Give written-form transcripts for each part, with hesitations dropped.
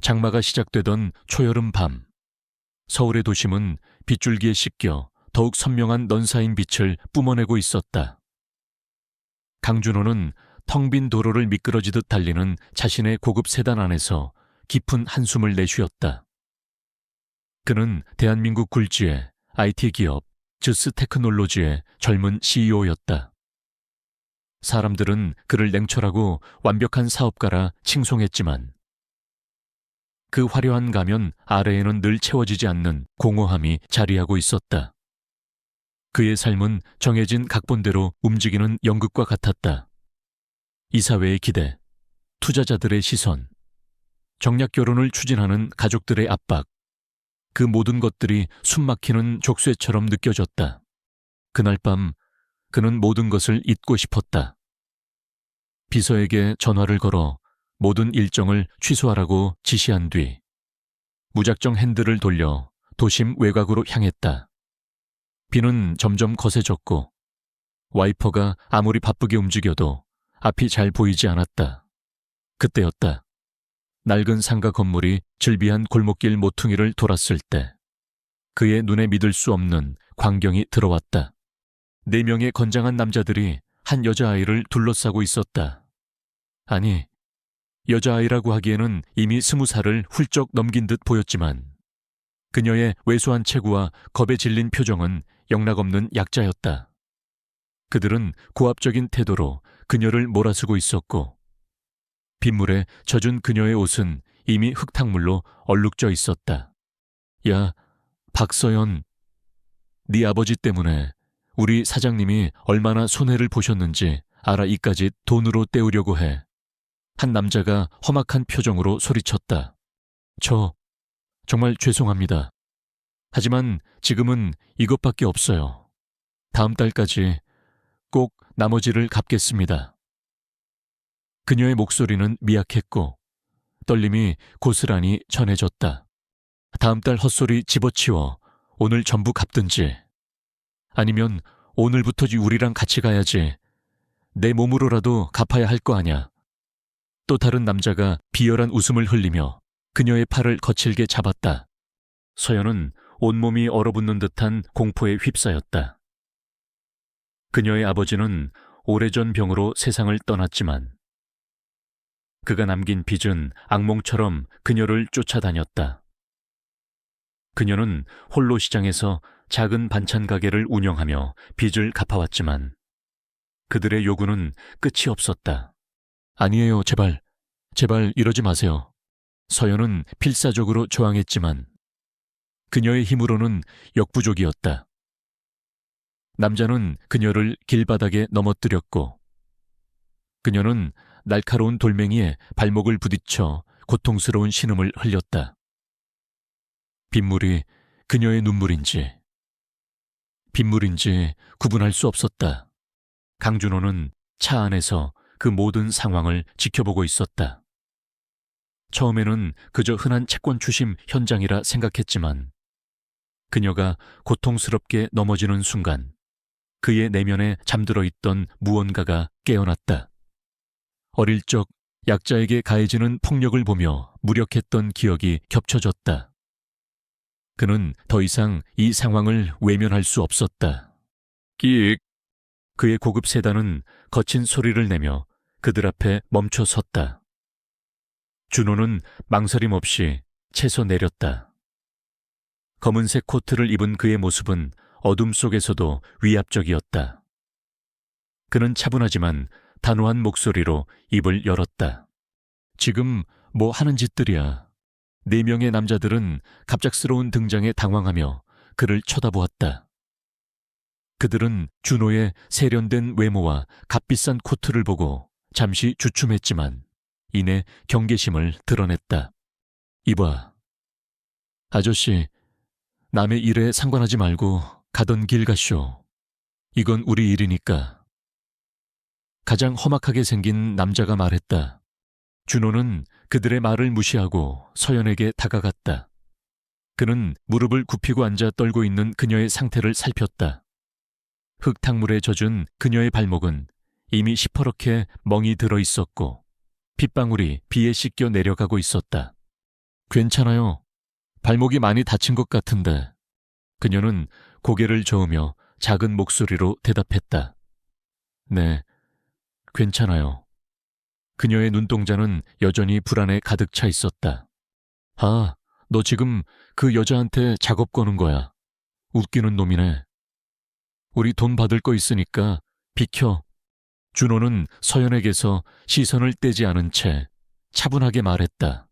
장마가 시작되던 초여름 밤, 서울의 도심은 빗줄기에 씻겨 더욱 선명한 넌사인 빛을 뿜어내고 있었다. 강준호는 텅 빈 도로를 미끄러지듯 달리는 자신의 고급 세단 안에서 깊은 한숨을 내쉬었다. 그는 대한민국 굴지의 IT 기업 즈스 테크놀로지의 젊은 CEO였다. 사람들은 그를 냉철하고 완벽한 사업가라 칭송했지만 그 화려한 가면 아래에는 늘 채워지지 않는 공허함이 자리하고 있었다. 그의 삶은 정해진 각본대로 움직이는 연극과 같았다. 이사회의 기대, 투자자들의 시선, 정략 결혼을 추진하는 가족들의 압박, 그 모든 것들이 숨막히는 족쇄처럼 느껴졌다. 그날 밤 그는 모든 것을 잊고 싶었다. 비서에게 전화를 걸어 모든 일정을 취소하라고 지시한 뒤 무작정 핸들을 돌려 도심 외곽으로 향했다. 비는 점점 거세졌고 와이퍼가 아무리 바쁘게 움직여도 앞이 잘 보이지 않았다. 그때였다. 낡은 상가 건물이 즐비한 골목길 모퉁이를 돌았을 때 그의 눈에 믿을 수 없는 광경이 들어왔다. 4명의 건장한 남자들이 한 여자아이를 둘러싸고 있었다. 아니, 여자아이라고 하기에는 이미 20살을 훌쩍 넘긴 듯 보였지만 그녀의 왜소한 체구와 겁에 질린 표정은 영락없는 약자였다. 그들은 고압적인 태도로 그녀를 몰아쓰고 있었고 빗물에 젖은 그녀의 옷은 이미 흙탕물로 얼룩져 있었다. 야, 박서연, 네 아버지 때문에 우리 사장님이 얼마나 손해를 보셨는지 알아 이까짓 돈으로 때우려고 해. 한 남자가 험악한 표정으로 소리쳤다. 정말 죄송합니다. 하지만 지금은 이것밖에 없어요. 다음 달까지 꼭 나머지를 갚겠습니다. 그녀의 목소리는 미약했고 떨림이 고스란히 전해졌다. 다음 달 헛소리 집어치워 오늘 전부 갚든지 아니면 오늘부터 우리랑 같이 가야지. 내 몸으로라도 갚아야 할 거 아냐. 또 다른 남자가 비열한 웃음을 흘리며 그녀의 팔을 거칠게 잡았다. 서연은 온몸이 얼어붙는 듯한 공포에 휩싸였다. 그녀의 아버지는 오래전 병으로 세상을 떠났지만 그가 남긴 빚은 악몽처럼 그녀를 쫓아다녔다. 그녀는 홀로 시장에서 작은 반찬 가게를 운영하며 빚을 갚아왔지만 그들의 요구는 끝이 없었다. 아니에요, 제발 이러지 마세요. 서연은 필사적으로 저항했지만 그녀의 힘으로는 역부족이었다. 남자는 그녀를 길바닥에 넘어뜨렸고 그녀는 날카로운 돌멩이에 발목을 부딪혀 고통스러운 신음을 흘렸다. 빗물이 그녀의 눈물인지 빗물인지 구분할 수 없었다. 강준호는 차 안에서 그 모든 상황을 지켜보고 있었다. 처음에는 그저 흔한 채권 추심 현장이라 생각했지만 그녀가 고통스럽게 넘어지는 순간 그의 내면에 잠들어 있던 무언가가 깨어났다. 어릴 적 약자에게 가해지는 폭력을 보며 무력했던 기억이 겹쳐졌다. 그는 더 이상 이 상황을 외면할 수 없었다. 끼익! 그의 고급 세단은 거친 소리를 내며 그들 앞에 멈춰 섰다. 준호는 망설임 없이 채서 내렸다. 검은색 코트를 입은 그의 모습은 어둠 속에서도 위압적이었다. 그는 차분하지만 단호한 목소리로 입을 열었다. 지금 뭐 하는 짓들이야. 4명의 남자들은 갑작스러운 등장에 당황하며 그를 쳐다보았다. 그들은 준호의 세련된 외모와 값비싼 코트를 보고 잠시 주춤했지만 이내 경계심을 드러냈다. 이봐, 아저씨, 남의 일에 상관하지 말고 가던 길 가쇼. 이건 우리 일이니까. 가장 험악하게 생긴 남자가 말했다. 준호는 그들의 말을 무시하고 서연에게 다가갔다. 그는 무릎을 굽히고 앉아 떨고 있는 그녀의 상태를 살폈다. 흙탕물에 젖은 그녀의 발목은 이미 시퍼렇게 멍이 들어 있었고 핏방울이 비에 씻겨 내려가고 있었다. 괜찮아요. 발목이 많이 다친 것 같은데. 그녀는 고개를 저으며 작은 목소리로 대답했다. 네, 괜찮아요. 그녀의 눈동자는 여전히 불안에 가득 차 있었다. 아, 너 지금 그 여자한테 작업 거는 거야. 웃기는 놈이네. 우리 돈 받을 거 있으니까 비켜. 준호는 서연에게서 시선을 떼지 않은 채 차분하게 말했다.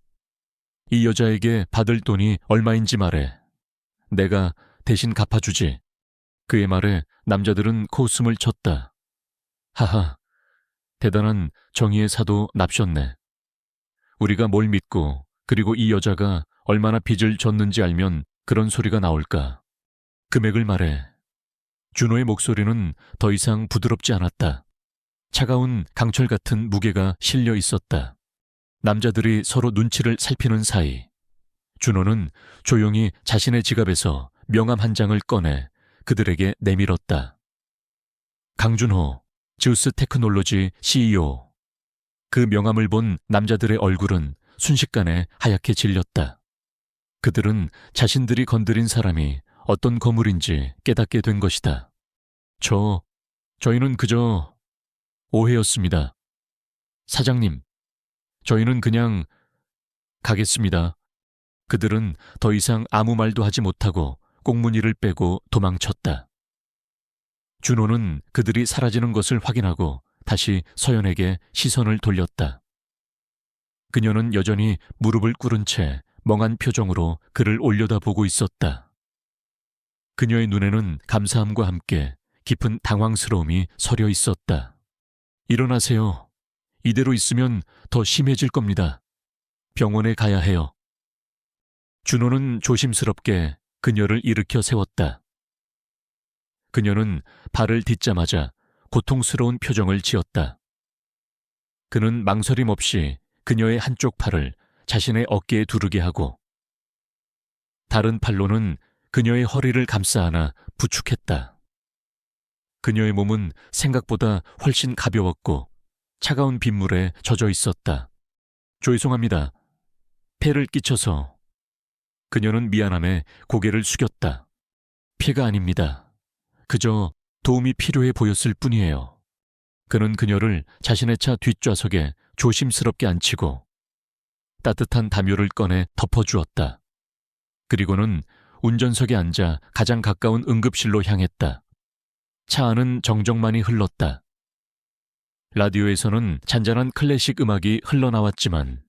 이 여자에게 받을 돈이 얼마인지 말해. 내가 대신 갚아주지. 그의 말에 남자들은 코웃음을 쳤다. 하하, 대단한 정의의 사도 납셨네. 우리가 뭘 믿고 그리고 이 여자가 얼마나 빚을 졌는지 알면 그런 소리가 나올까. 금액을 말해. 준호의 목소리는 더 이상 부드럽지 않았다. 차가운 강철 같은 무게가 실려 있었다. 남자들이 서로 눈치를 살피는 사이 준호는 조용히 자신의 지갑에서 명함 한 장을 꺼내 그들에게 내밀었다. 강준호, 지우스 테크놀로지 CEO. 그 명함을 본 남자들의 얼굴은 순식간에 하얗게 질렸다. 그들은 자신들이 건드린 사람이 어떤 거물인지 깨닫게 된 것이다. 저희는 그저 오해였습니다. 사장님, 저희는 그냥 가겠습니다. 그들은 더 이상 아무 말도 하지 못하고 꽁무니를 빼고 도망쳤다. 준호는 그들이 사라지는 것을 확인하고 다시 서연에게 시선을 돌렸다. 그녀는 여전히 무릎을 꿇은 채 멍한 표정으로 그를 올려다보고 있었다. 그녀의 눈에는 감사함과 함께 깊은 당황스러움이 서려 있었다. 일어나세요. 이대로 있으면 더 심해질 겁니다. 병원에 가야 해요. 준호는 조심스럽게 그녀를 일으켜 세웠다. 그녀는 발을 딛자마자 고통스러운 표정을 지었다. 그는 망설임 없이 그녀의 한쪽 팔을 자신의 어깨에 두르게 하고 다른 팔로는 그녀의 허리를 감싸 안아 부축했다. 그녀의 몸은 생각보다 훨씬 가벼웠고 차가운 빗물에 젖어 있었다. 죄송합니다. 폐를 끼쳐서. 그녀는 미안함에 고개를 숙였다. 폐가 아닙니다. 그저 도움이 필요해 보였을 뿐이에요. 그는 그녀를 자신의 차 뒷좌석에 조심스럽게 앉히고 따뜻한 담요를 꺼내 덮어주었다. 그리고는 운전석에 앉아 가장 가까운 응급실로 향했다. 차 안은 정적만이 흘렀다. 라디오에서는 잔잔한 클래식 음악이 흘러나왔지만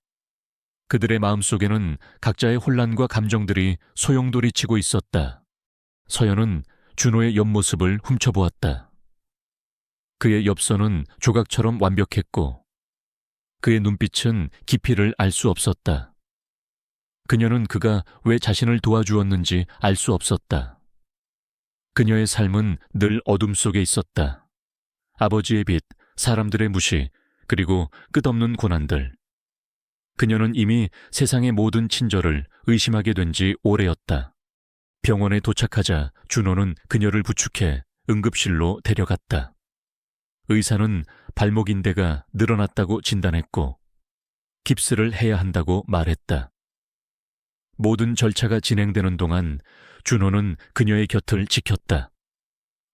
그들의 마음속에는 각자의 혼란과 감정들이 소용돌이치고 있었다. 서연은 준호의 옆모습을 훔쳐보았다. 그의 엽서는 조각처럼 완벽했고 그의 눈빛은 깊이를 알 수 없었다. 그녀는 그가 왜 자신을 도와주었는지 알 수 없었다. 그녀의 삶은 늘 어둠 속에 있었다. 아버지의 빚, 사람들의 무시, 그리고 끝없는 고난들. 그녀는 이미 세상의 모든 친절을 의심하게 된 지 오래였다. 병원에 도착하자 준호는 그녀를 부축해 응급실로 데려갔다. 의사는 발목 인대가 늘어났다고 진단했고 깁스를 해야 한다고 말했다. 모든 절차가 진행되는 동안 준호는 그녀의 곁을 지켰다.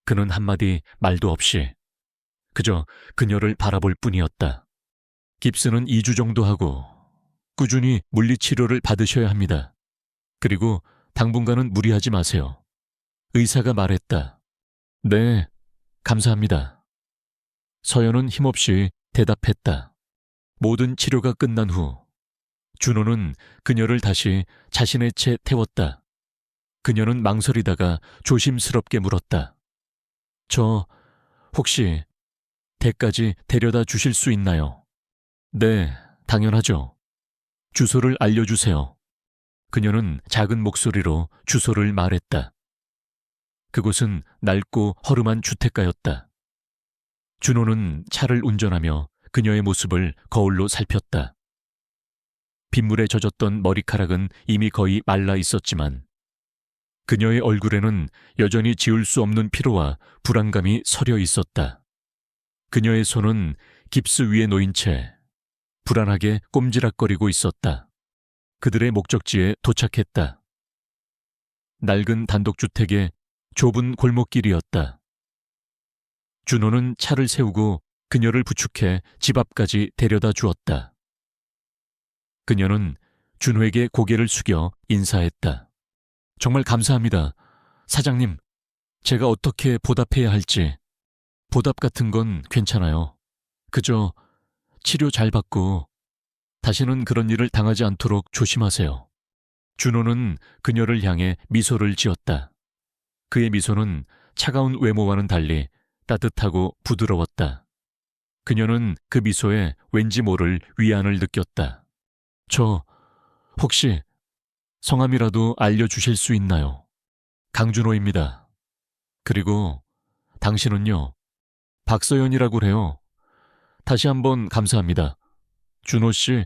그는 한마디 말도 없이 그저 그녀를 바라볼 뿐이었다. 깁스는 2주 정도 하고 꾸준히 물리치료를 받으셔야 합니다. 그리고 당분간은 무리하지 마세요. 의사가 말했다. 네, 감사합니다. 서연은 힘없이 대답했다. 모든 치료가 끝난 후 준호는 그녀를 다시 자신의 채 태웠다. 그녀는 망설이다가 조심스럽게 물었다. 저 혹시 댁까지 데려다 주실 수 있나요? 네, 당연하죠. 주소를 알려주세요. 그녀는 작은 목소리로 주소를 말했다. 그곳은 낡고 허름한 주택가였다. 준호는 차를 운전하며 그녀의 모습을 거울로 살폈다. 빗물에 젖었던 머리카락은 이미 거의 말라 있었지만 그녀의 얼굴에는 여전히 지울 수 없는 피로와 불안감이 서려 있었다. 그녀의 손은 깁스 위에 놓인 채 불안하게 꼼지락거리고 있었다. 그들의 목적지에 도착했다. 낡은 단독주택의 좁은 골목길이었다. 준호는 차를 세우고 그녀를 부축해 집 앞까지 데려다 주었다. 그녀는 준호에게 고개를 숙여 인사했다. 정말 감사합니다. 사장님, 제가 어떻게 보답해야 할지. 보답 같은 건 괜찮아요. 그저 치료 잘 받고 다시는 그런 일을 당하지 않도록 조심하세요. 준호는 그녀를 향해 미소를 지었다. 그의 미소는 차가운 외모와는 달리 따뜻하고 부드러웠다. 그녀는 그 미소에 왠지 모를 위안을 느꼈다. 저 혹시 성함이라도 알려주실 수 있나요? 강준호입니다. 그리고 당신은요? 박서연이라고 그래요. 다시 한번 감사합니다. 준호 씨,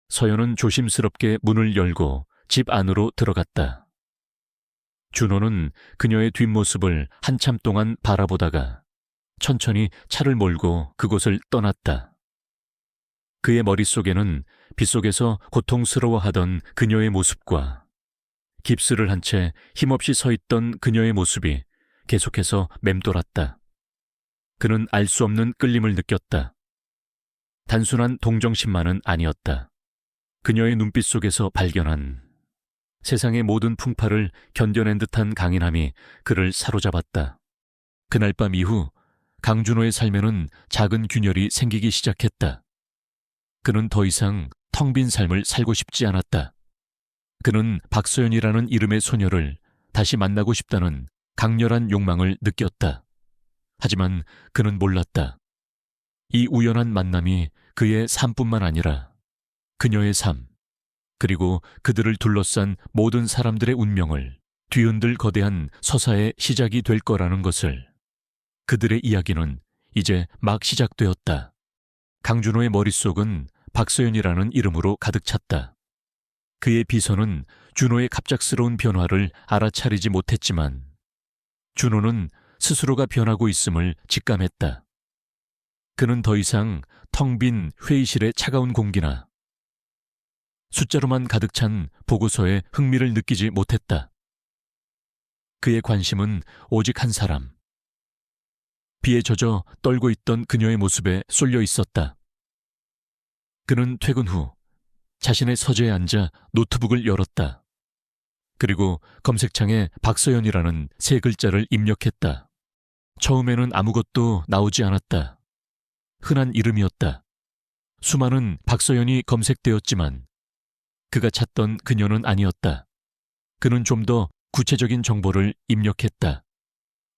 서연은 조심스럽게 문을 열고 집 안으로 들어갔다. 준호는 그녀의 뒷모습을 한참 동안 바라보다가 천천히 차를 몰고 그곳을 떠났다. 그의 머릿속에는 빗속에서 고통스러워하던 그녀의 모습과 깁스를 한 채 힘없이 서 있던 그녀의 모습이 계속해서 맴돌았다. 그는 알 수 없는 끌림을 느꼈다. 단순한 동정심만은 아니었다. 그녀의 눈빛 속에서 발견한 세상의 모든 풍파를 견뎌낸 듯한 강인함이 그를 사로잡았다. 그날 밤 이후 강준호의 삶에는 작은 균열이 생기기 시작했다. 그는 더 이상 텅 빈 삶을 살고 싶지 않았다. 그는 박서연이라는 이름의 소녀를 다시 만나고 싶다는 강렬한 욕망을 느꼈다. 하지만 그는 몰랐다. 이 우연한 만남이 그의 삶뿐만 아니라 그녀의 삶, 그리고 그들을 둘러싼 모든 사람들의 운명을 뒤흔들 거대한 서사의 시작이 될 거라는 것을. 그들의 이야기는 이제 막 시작되었다. 강준호의 머릿속은 박서연이라는 이름으로 가득 찼다. 그의 비서는 준호의 갑작스러운 변화를 알아차리지 못했지만 준호는 스스로가 변하고 있음을 직감했다. 그는 더 이상 텅 빈 회의실의 차가운 공기나 숫자로만 가득 찬 보고서에 흥미를 느끼지 못했다. 그의 관심은 오직 한 사람. 비에 젖어 떨고 있던 그녀의 모습에 쏠려 있었다. 그는 퇴근 후 자신의 서재에 앉아 노트북을 열었다. 그리고 검색창에 박서연이라는 세 글자를 입력했다. 처음에는 아무것도 나오지 않았다. 흔한 이름이었다. 수많은 박서연이 검색되었지만 그가 찾던 그녀는 아니었다. 그는 좀 더 구체적인 정보를 입력했다.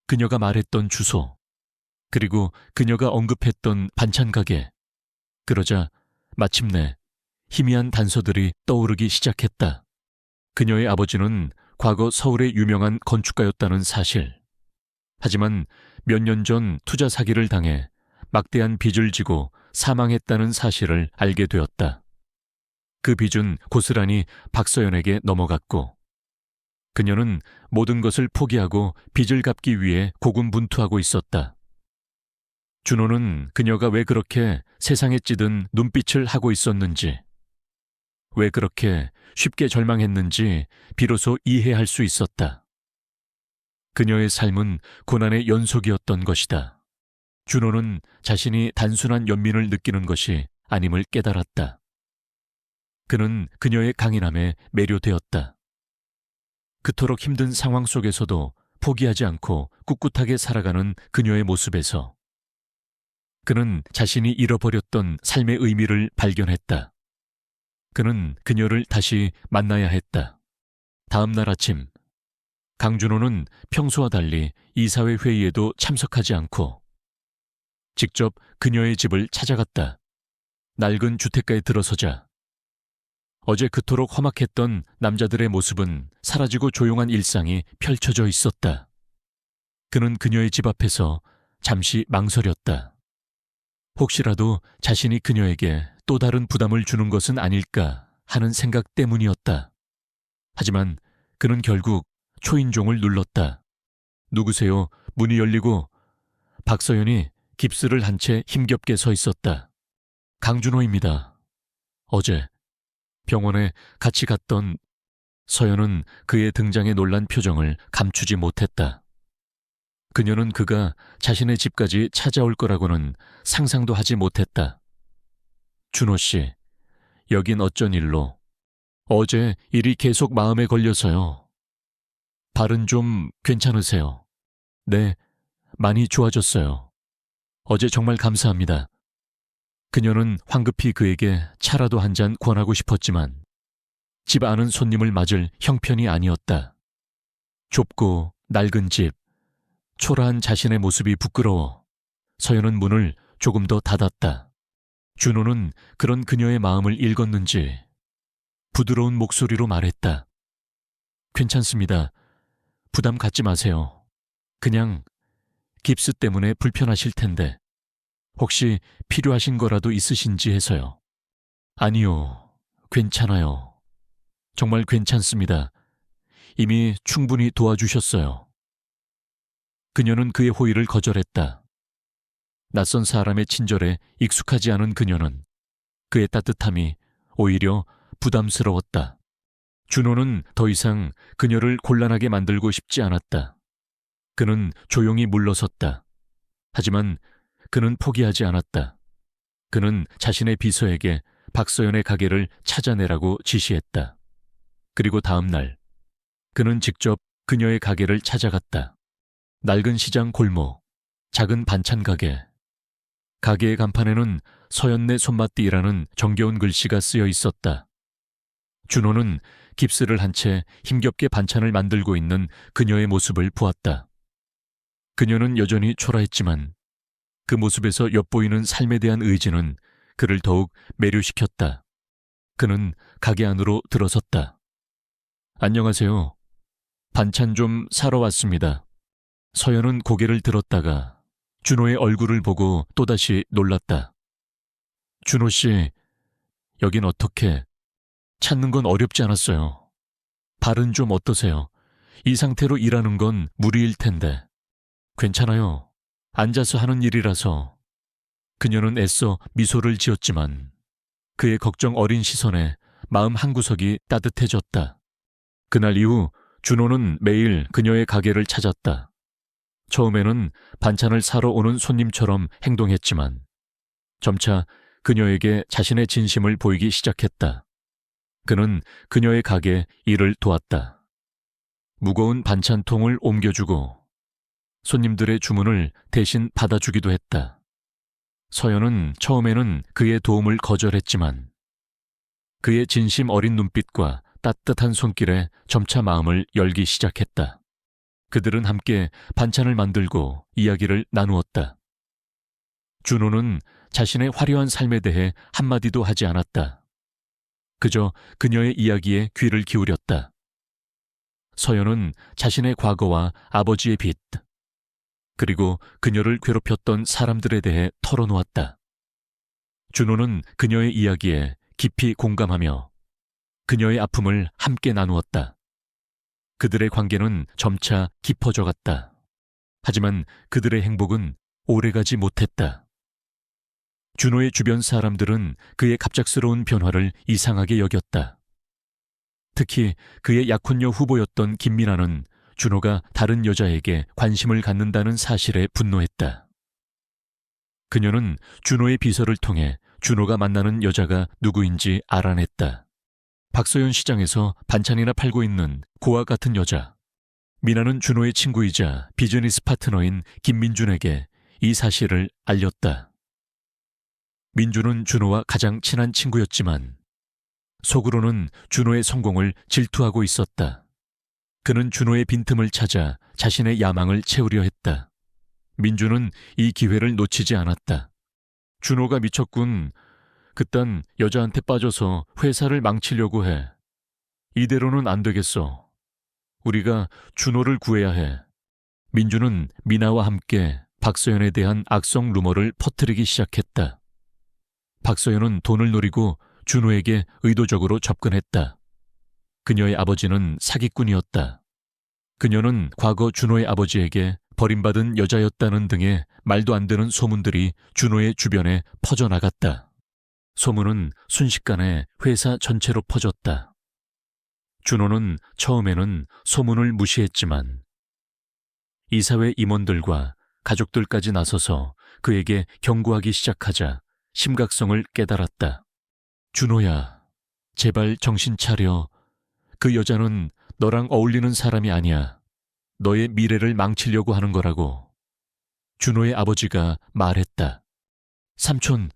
그녀가 말했던 주소, 그리고 그녀가 언급했던 반찬 가게. 그러자 마침내 희미한 단서들이 떠오르기 시작했다. 그녀의 아버지는 과거 서울의 유명한 건축가였다는 사실. 하지만 몇 년 전 투자 사기를 당해 막대한 빚을 지고 사망했다는 사실을 알게 되었다. 그 빚은 고스란히 박서연에게 넘어갔고 그녀는 모든 것을 포기하고 빚을 갚기 위해 고군분투하고 있었다. 준호는 그녀가 왜 그렇게 세상에 찌든 눈빛을 하고 있었는지, 왜 그렇게 쉽게 절망했는지 비로소 이해할 수 있었다. 그녀의 삶은 고난의 연속이었던 것이다. 준호는 자신이 단순한 연민을 느끼는 것이 아님을 깨달았다. 그는 그녀의 강인함에 매료되었다. 그토록 힘든 상황 속에서도 포기하지 않고 꿋꿋하게 살아가는 그녀의 모습에서 그는 자신이 잃어버렸던 삶의 의미를 발견했다. 그는 그녀를 다시 만나야 했다. 다음 날 아침, 강준호는 평소와 달리 이사회 회의에도 참석하지 않고 직접 그녀의 집을 찾아갔다. 낡은 주택가에 들어서자 어제 그토록 험악했던 남자들의 모습은 사라지고 조용한 일상이 펼쳐져 있었다. 그는 그녀의 집 앞에서 잠시 망설였다. 혹시라도 자신이 그녀에게 또 다른 부담을 주는 것은 아닐까 하는 생각 때문이었다. 하지만 그는 결국 초인종을 눌렀다. 누구세요? 문이 열리고 박서연이 깁스를 한 채 힘겹게 서 있었다. 강준호입니다. 어제 병원에 같이 갔던 서연은 그의 등장에 놀란 표정을 감추지 못했다. 그녀는 그가 자신의 집까지 찾아올 거라고는 상상도 하지 못했다. 준호 씨, 여긴 어쩐 일로? 어제 일이 계속 마음에 걸려서요. 발은 좀 괜찮으세요? 네, 많이 좋아졌어요. 어제 정말 감사합니다. 그녀는 황급히 그에게 차라도 한 잔 권하고 싶었지만 집 안은 손님을 맞을 형편이 아니었다. 좁고 낡은 집, 초라한 자신의 모습이 부끄러워 서연은 문을 조금 더 닫았다. 준호는 그런 그녀의 마음을 읽었는지 부드러운 목소리로 말했다. 괜찮습니다. 부담 갖지 마세요. 그냥 깁스 때문에 불편하실 텐데 혹시 필요하신 거라도 있으신지 해서요. 아니요, 괜찮아요. 정말 괜찮습니다. 이미 충분히 도와주셨어요. 그녀는 그의 호의를 거절했다. 낯선 사람의 친절에 익숙하지 않은 그녀는 그의 따뜻함이 오히려 부담스러웠다. 준호는 더 이상 그녀를 곤란하게 만들고 싶지 않았다. 그는 조용히 물러섰다. 하지만 그는 포기하지 않았다. 그는 자신의 비서에게 박서연의 가게를 찾아내라고 지시했다. 그리고 다음 날 그는 직접 그녀의 가게를 찾아갔다. 낡은 시장 골목, 작은 반찬 가게. 가게의 간판에는 서연네 손맛띠라는 정겨운 글씨가 쓰여 있었다. 준호는 깁스를 한 채 힘겹게 반찬을 만들고 있는 그녀의 모습을 보았다. 그녀는 여전히 초라했지만 그 모습에서 엿보이는 삶에 대한 의지는 그를 더욱 매료시켰다. 그는 가게 안으로 들어섰다. 안녕하세요. 반찬 좀 사러 왔습니다. 서연은 고개를 들었다가 준호의 얼굴을 보고 또다시 놀랐다. 준호 씨, 여긴 어떻게? 찾는 건 어렵지 않았어요. 발은 좀 어떠세요? 이 상태로 일하는 건 무리일 텐데. 괜찮아요. 앉아서 하는 일이라서. 그녀는 애써 미소를 지었지만 그의 걱정 어린 시선에 마음 한구석이 따뜻해졌다. 그날 이후 준호는 매일 그녀의 가게를 찾았다. 처음에는 반찬을 사러 오는 손님처럼 행동했지만 점차 그녀에게 자신의 진심을 보이기 시작했다. 그는 그녀의 가게 일을 도왔다. 무거운 반찬통을 옮겨주고 손님들의 주문을 대신 받아주기도 했다. 서연은 처음에는 그의 도움을 거절했지만 그의 진심 어린 눈빛과 따뜻한 손길에 점차 마음을 열기 시작했다. 그들은 함께 반찬을 만들고 이야기를 나누었다. 준호는 자신의 화려한 삶에 대해 한마디도 하지 않았다. 그저 그녀의 이야기에 귀를 기울였다. 서연은 자신의 과거와 아버지의 빚, 그리고 그녀를 괴롭혔던 사람들에 대해 털어놓았다. 준호는 그녀의 이야기에 깊이 공감하며 그녀의 아픔을 함께 나누었다. 그들의 관계는 점차 깊어져 갔다. 하지만 그들의 행복은 오래가지 못했다. 준호의 주변 사람들은 그의 갑작스러운 변화를 이상하게 여겼다. 특히 그의 약혼녀 후보였던 김민아는 준호가 다른 여자에게 관심을 갖는다는 사실에 분노했다. 그녀는 준호의 비서를 통해 준호가 만나는 여자가 누구인지 알아냈다. 박서연 시장에서 반찬이나 팔고 있는 고아 같은 여자. 미나는 준호의 친구이자 비즈니스 파트너인 김민준에게 이 사실을 알렸다. 민준은 준호와 가장 친한 친구였지만 속으로는 준호의 성공을 질투하고 있었다. 그는 준호의 빈틈을 찾아 자신의 야망을 채우려 했다. 민준은 이 기회를 놓치지 않았다. 준호가 미쳤군. 그딴 여자한테 빠져서 회사를 망치려고 해. 이대로는 안 되겠어. 우리가 준호를 구해야 해. 민준은 미나와 함께 박서연에 대한 악성 루머를 퍼뜨리기 시작했다. 박서연은 돈을 노리고 준호에게 의도적으로 접근했다. 그녀의 아버지는 사기꾼이었다. 그녀는 과거 준호의 아버지에게 버림받은 여자였다는 등의 말도 안 되는 소문들이 준호의 주변에 퍼져나갔다. 소문은 순식간에 회사 전체로 퍼졌다. 준호는 처음에는 소문을 무시했지만 이사회 임원들과 가족들까지 나서서 그에게 경고하기 시작하자 심각성을 깨달았다. 준호야, 제발 정신 차려. 그 여자는 너랑 어울리는 사람이 아니야. 너의 미래를 망치려고 하는 거라고. 준호의 아버지가 말했다. 삼촌,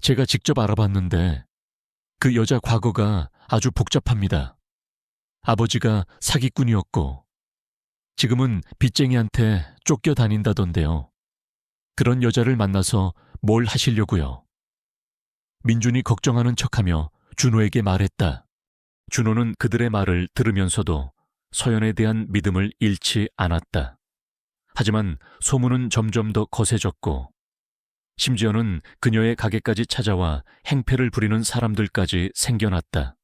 제가 직접 알아봤는데 그 여자 과거가 아주 복잡합니다. 아버지가 사기꾼이었고 지금은 빚쟁이한테 쫓겨다닌다던데요. 그런 여자를 만나서 뭘 하시려고요? 민준이 걱정하는 척하며 준호에게 말했다. 준호는 그들의 말을 들으면서도 서연에 대한 믿음을 잃지 않았다. 하지만 소문은 점점 더 거세졌고 심지어는 그녀의 가게까지 찾아와 행패를 부리는 사람들까지 생겨났다.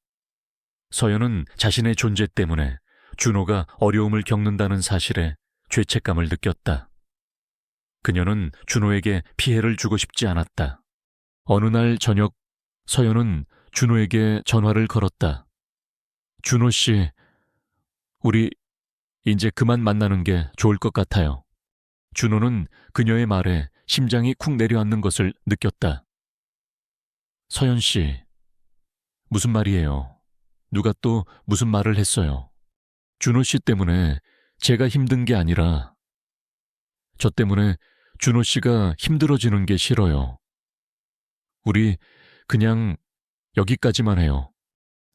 서연은 자신의 존재 때문에 준호가 어려움을 겪는다는 사실에 죄책감을 느꼈다. 그녀는 준호에게 피해를 주고 싶지 않았다. 어느 날 저녁 서연은 준호에게 전화를 걸었다. 준호 씨, 우리 이제 그만 만나는 게 좋을 것 같아요. 준호는 그녀의 말에 심장이 쿵 내려앉는 것을 느꼈다. 서연 씨, 무슨 말이에요? 누가 또 무슨 말을 했어요? 준호 씨 때문에 제가 힘든 게 아니라 저 때문에 준호 씨가 힘들어지는 게 싫어요. 우리 그냥 여기까지만 해요.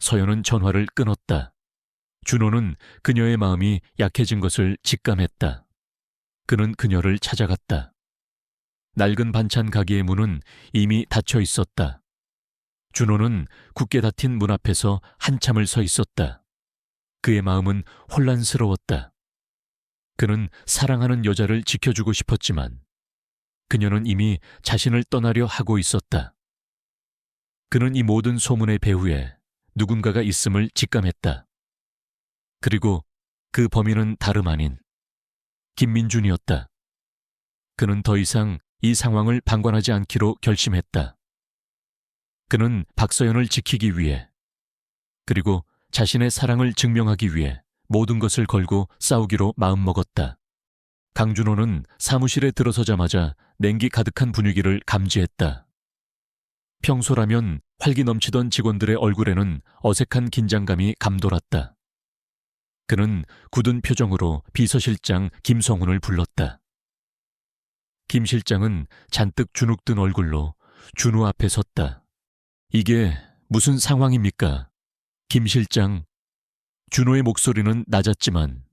서연은 전화를 끊었다. 준호는 그녀의 마음이 약해진 것을 직감했다. 그는 그녀를 찾아갔다. 낡은 반찬 가게의 문은 이미 닫혀 있었다. 준호는 굳게 닫힌 문 앞에서 한참을 서 있었다. 그의 마음은 혼란스러웠다. 그는 사랑하는 여자를 지켜주고 싶었지만 그녀는 이미 자신을 떠나려 하고 있었다. 그는 이 모든 소문의 배후에 누군가가 있음을 직감했다. 그리고 그 범인은 다름 아닌 김민준이었다. 그는 더 이상 이 상황을 방관하지 않기로 결심했다. 그는 박서연을 지키기 위해 그리고 자신의 사랑을 증명하기 위해 모든 것을 걸고 싸우기로 마음먹었다. 강준호는 사무실에 들어서자마자 냉기 가득한 분위기를 감지했다. 평소라면 활기 넘치던 직원들의 얼굴에는 어색한 긴장감이 감돌았다. 그는 굳은 표정으로 비서실장 김성훈을 불렀다. 김 실장은 잔뜩 주눅든 얼굴로 준호 앞에 섰다. 이게 무슨 상황입니까? 김 실장. 준호의 목소리는 낮았지만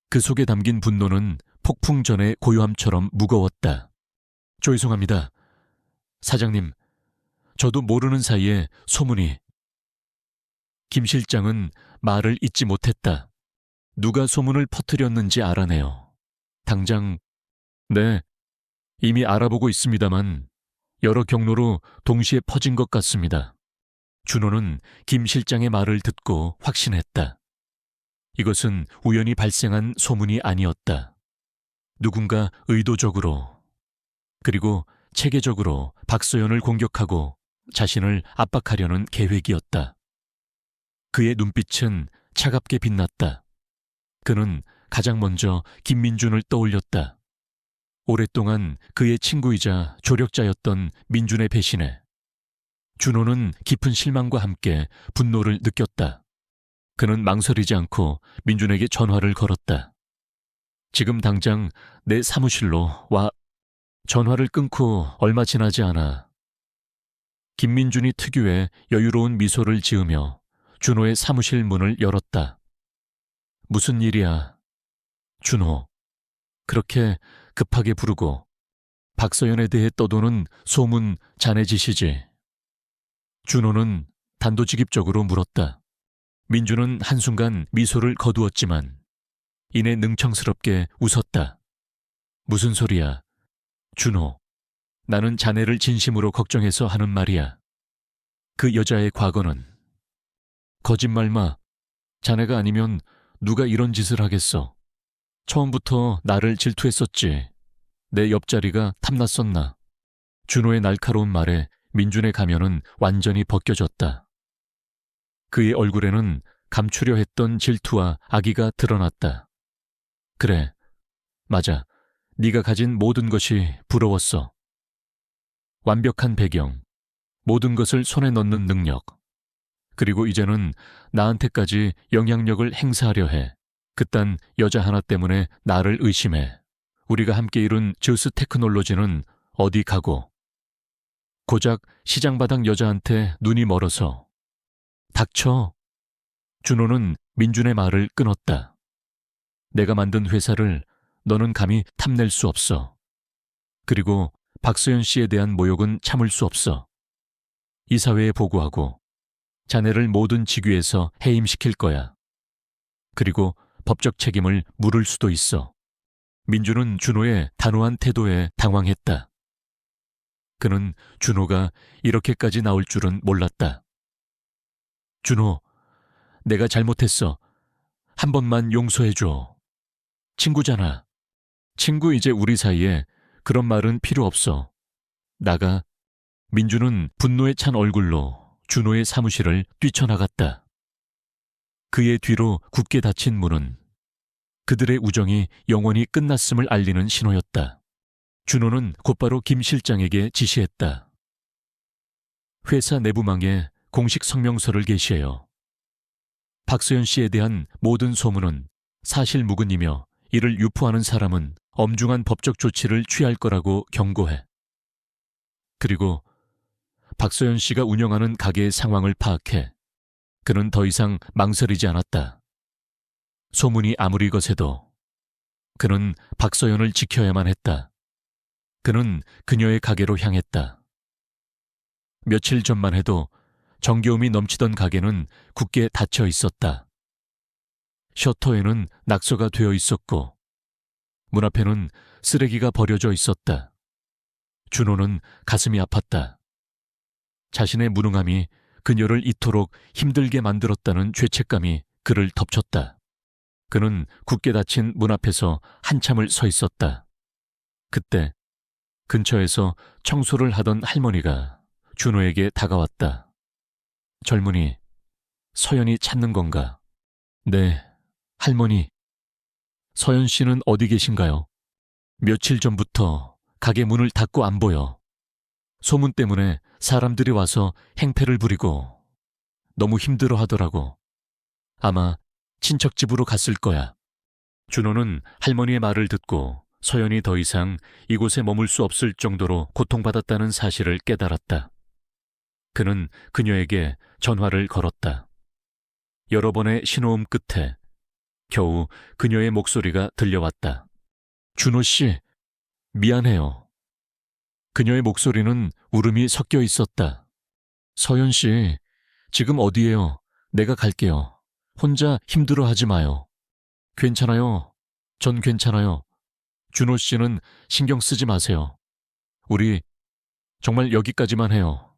그 속에 담긴 분노는 폭풍 전의 고요함처럼 무거웠다. 죄송합니다. 사장님, 저도 모르는 사이에 소문이. 김 실장은 말을 잇지 못했다. 누가 소문을 퍼뜨렸는지 알아내요. 당장. 네, 이미 알아보고 있습니다만 여러 경로로 동시에 퍼진 것 같습니다. 준호는 김 실장의 말을 듣고 확신했다. 이것은 우연히 발생한 소문이 아니었다. 누군가 의도적으로 그리고 체계적으로 박서연을 공격하고 자신을 압박하려는 계획이었다. 그의 눈빛은 차갑게 빛났다. 그는 가장 먼저 김민준을 떠올렸다. 오랫동안 그의 친구이자 조력자였던 민준의 배신에 준호는 깊은 실망과 함께 분노를 느꼈다. 그는 망설이지 않고 민준에게 전화를 걸었다. 지금 당장 내 사무실로 와. 전화를 끊고 얼마 지나지 않아 김민준이 특유의 여유로운 미소를 지으며 준호의 사무실 문을 열었다. 무슨 일이야? 준호. 그렇게 급하게 부르고 박서연에 대해 떠도는 소문 자네 짓이지. 준호는 단도직입적으로 물었다. 민준은 한순간 미소를 거두었지만 이내 능청스럽게 웃었다. 무슨 소리야? 준호, 나는 자네를 진심으로 걱정해서 하는 말이야. 그 여자의 과거는. 거짓말 마. 자네가 아니면 누가 이런 짓을 하겠어. 처음부터 나를 질투했었지. 내 옆자리가 탐났었나. 준호의 날카로운 말에 민준의 가면은 완전히 벗겨졌다. 그의 얼굴에는 감추려 했던 질투와 악의가 드러났다. 그래, 맞아. 네가 가진 모든 것이 부러웠어. 완벽한 배경, 모든 것을 손에 넣는 능력, 그리고 이제는 나한테까지 영향력을 행사하려 해. 그딴 여자 하나 때문에 나를 의심해. 우리가 함께 이룬 즈우스 테크놀로지는 어디 가고. 고작 시장바닥 여자한테 눈이 멀어서. 닥쳐. 준호는 민준의 말을 끊었다. 내가 만든 회사를 너는 감히 탐낼 수 없어. 그리고 박소연 씨에 대한 모욕은 참을 수 없어. 이사회에 보고하고 자네를 모든 직위에서 해임시킬 거야. 그리고 법적 책임을 물을 수도 있어. 민준은 준호의 단호한 태도에 당황했다. 그는 준호가 이렇게까지 나올 줄은 몰랐다. 준호, 내가 잘못했어. 한 번만 용서해줘. 친구잖아. 친구 이제 우리 사이에 그런 말은 필요 없어. 나가. 민준은 분노에 찬 얼굴로 준호의 사무실을 뛰쳐나갔다. 그의 뒤로 굳게 닫힌 문은 그들의 우정이 영원히 끝났음을 알리는 신호였다. 준호는 곧바로 김 실장에게 지시했다. 회사 내부망에 공식 성명서를 게시해요. 박소연 씨에 대한 모든 소문은 사실 무근이며 이를 유포하는 사람은 엄중한 법적 조치를 취할 거라고 경고해. 그리고 박소연 씨가 운영하는 가게의 상황을 파악해. 그는 더 이상 망설이지 않았다. 소문이 아무리 거세도 그는 박소연을 지켜야만 했다. 그는 그녀의 가게로 향했다. 며칠 전만 해도 정겨움이 넘치던 가게는 굳게 닫혀 있었다. 셔터에는 낙서가 되어 있었고 문 앞에는 쓰레기가 버려져 있었다. 준호는 가슴이 아팠다. 자신의 무능함이 그녀를 이토록 힘들게 만들었다는 죄책감이 그를 덮쳤다. 그는 굳게 닫힌 문 앞에서 한참을 서 있었다. 그때 근처에서 청소를 하던 할머니가 준호에게 다가왔다. 젊은이, 서연이 찾는 건가? 네, 할머니. 서연 씨는 어디 계신가요? 며칠 전부터 가게 문을 닫고 안 보여. 소문 때문에 사람들이 와서 행패를 부리고 너무 힘들어 하더라고. 아마 친척 집으로 갔을 거야. 준호는 할머니의 말을 듣고 서연이 더 이상 이곳에 머물 수 없을 정도로 고통받았다는 사실을 깨달았다. 그는 그녀에게 전화를 걸었다. 여러 번의 신호음 끝에 겨우 그녀의 목소리가 들려왔다. 준호 씨, 미안해요. 그녀의 목소리는 울음이 섞여 있었다. 서연 씨, 지금 어디예요? 내가 갈게요. 혼자 힘들어하지 마요. 괜찮아요. 전 괜찮아요. 준호 씨는 신경 쓰지 마세요. 우리 정말 여기까지만 해요.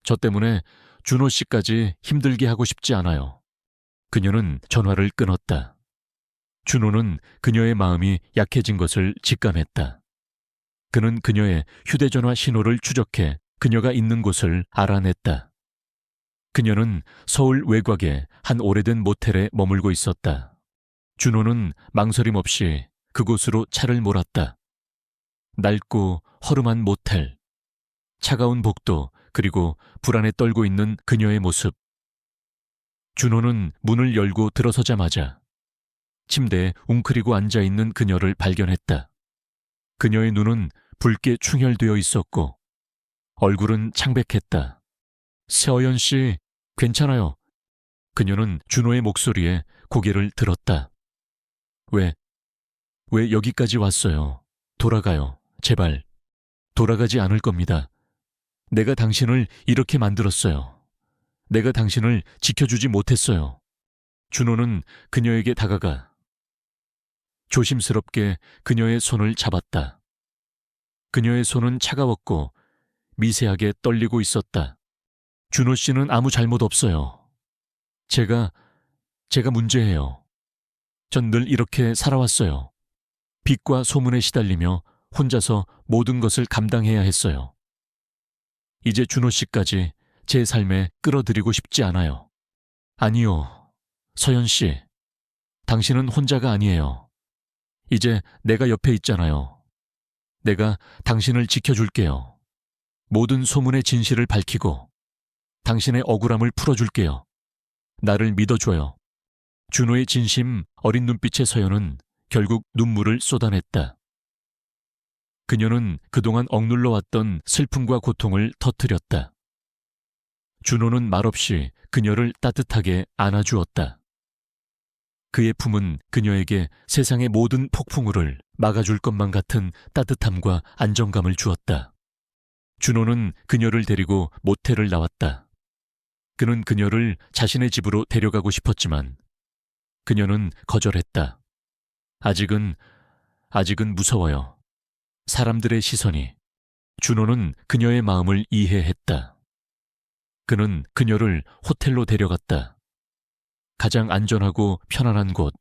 저 때문에 준호 씨까지 힘들게 하고 싶지 않아요. 그녀는 전화를 끊었다. 준호는 그녀의 마음이 약해진 것을 직감했다. 그는 그녀의 휴대전화 신호를 추적해 그녀가 있는 곳을 알아냈다. 그녀는 서울 외곽의 한 오래된 모텔에 머물고 있었다. 준호는 망설임 없이 그곳으로 차를 몰았다. 낡고 허름한 모텔, 차가운 복도, 그리고 불안에 떨고 있는 그녀의 모습. 준호는 문을 열고 들어서자마자 침대에 웅크리고 앉아있는 그녀를 발견했다. 그녀의 눈은 붉게 충혈되어 있었고 얼굴은 창백했다. 서연 씨, 괜찮아요. 그녀는 준호의 목소리에 고개를 들었다. 왜 여기까지 왔어요? 돌아가요. 제발. 돌아가지 않을 겁니다. 내가 당신을 이렇게 만들었어요. 내가 당신을 지켜주지 못했어요. 준호는 그녀에게 다가가 조심스럽게 그녀의 손을 잡았다. 그녀의 손은 차가웠고 미세하게 떨리고 있었다. 준호 씨는 아무 잘못 없어요. 제가 문제예요. 전 늘 이렇게 살아왔어요. 빚과 소문에 시달리며 혼자서 모든 것을 감당해야 했어요. 이제 준호 씨까지 제 삶에 끌어들이고 싶지 않아요. 아니요, 서연 씨. 당신은 혼자가 아니에요. 이제 내가 옆에 있잖아요. 내가 당신을 지켜줄게요. 모든 소문의 진실을 밝히고 당신의 억울함을 풀어줄게요. 나를 믿어줘요. 준호의 진심 어린 눈빛의 서연은 결국 눈물을 쏟아냈다. 그녀는 그동안 억눌러 왔던 슬픔과 고통을 터뜨렸다. 준호는 말없이 그녀를 따뜻하게 안아주었다. 그의 품은 그녀에게 세상의 모든 폭풍우를 막아줄 것만 같은 따뜻함과 안정감을 주었다. 준호는 그녀를 데리고 모텔을 나왔다. 그는 그녀를 자신의 집으로 데려가고 싶었지만 그녀는 거절했다. 아직은 무서워요. 사람들의 시선이. 준호는 그녀의 마음을 이해했다. 그는 그녀를 호텔로 데려갔다. 가장 안전하고 편안한 곳.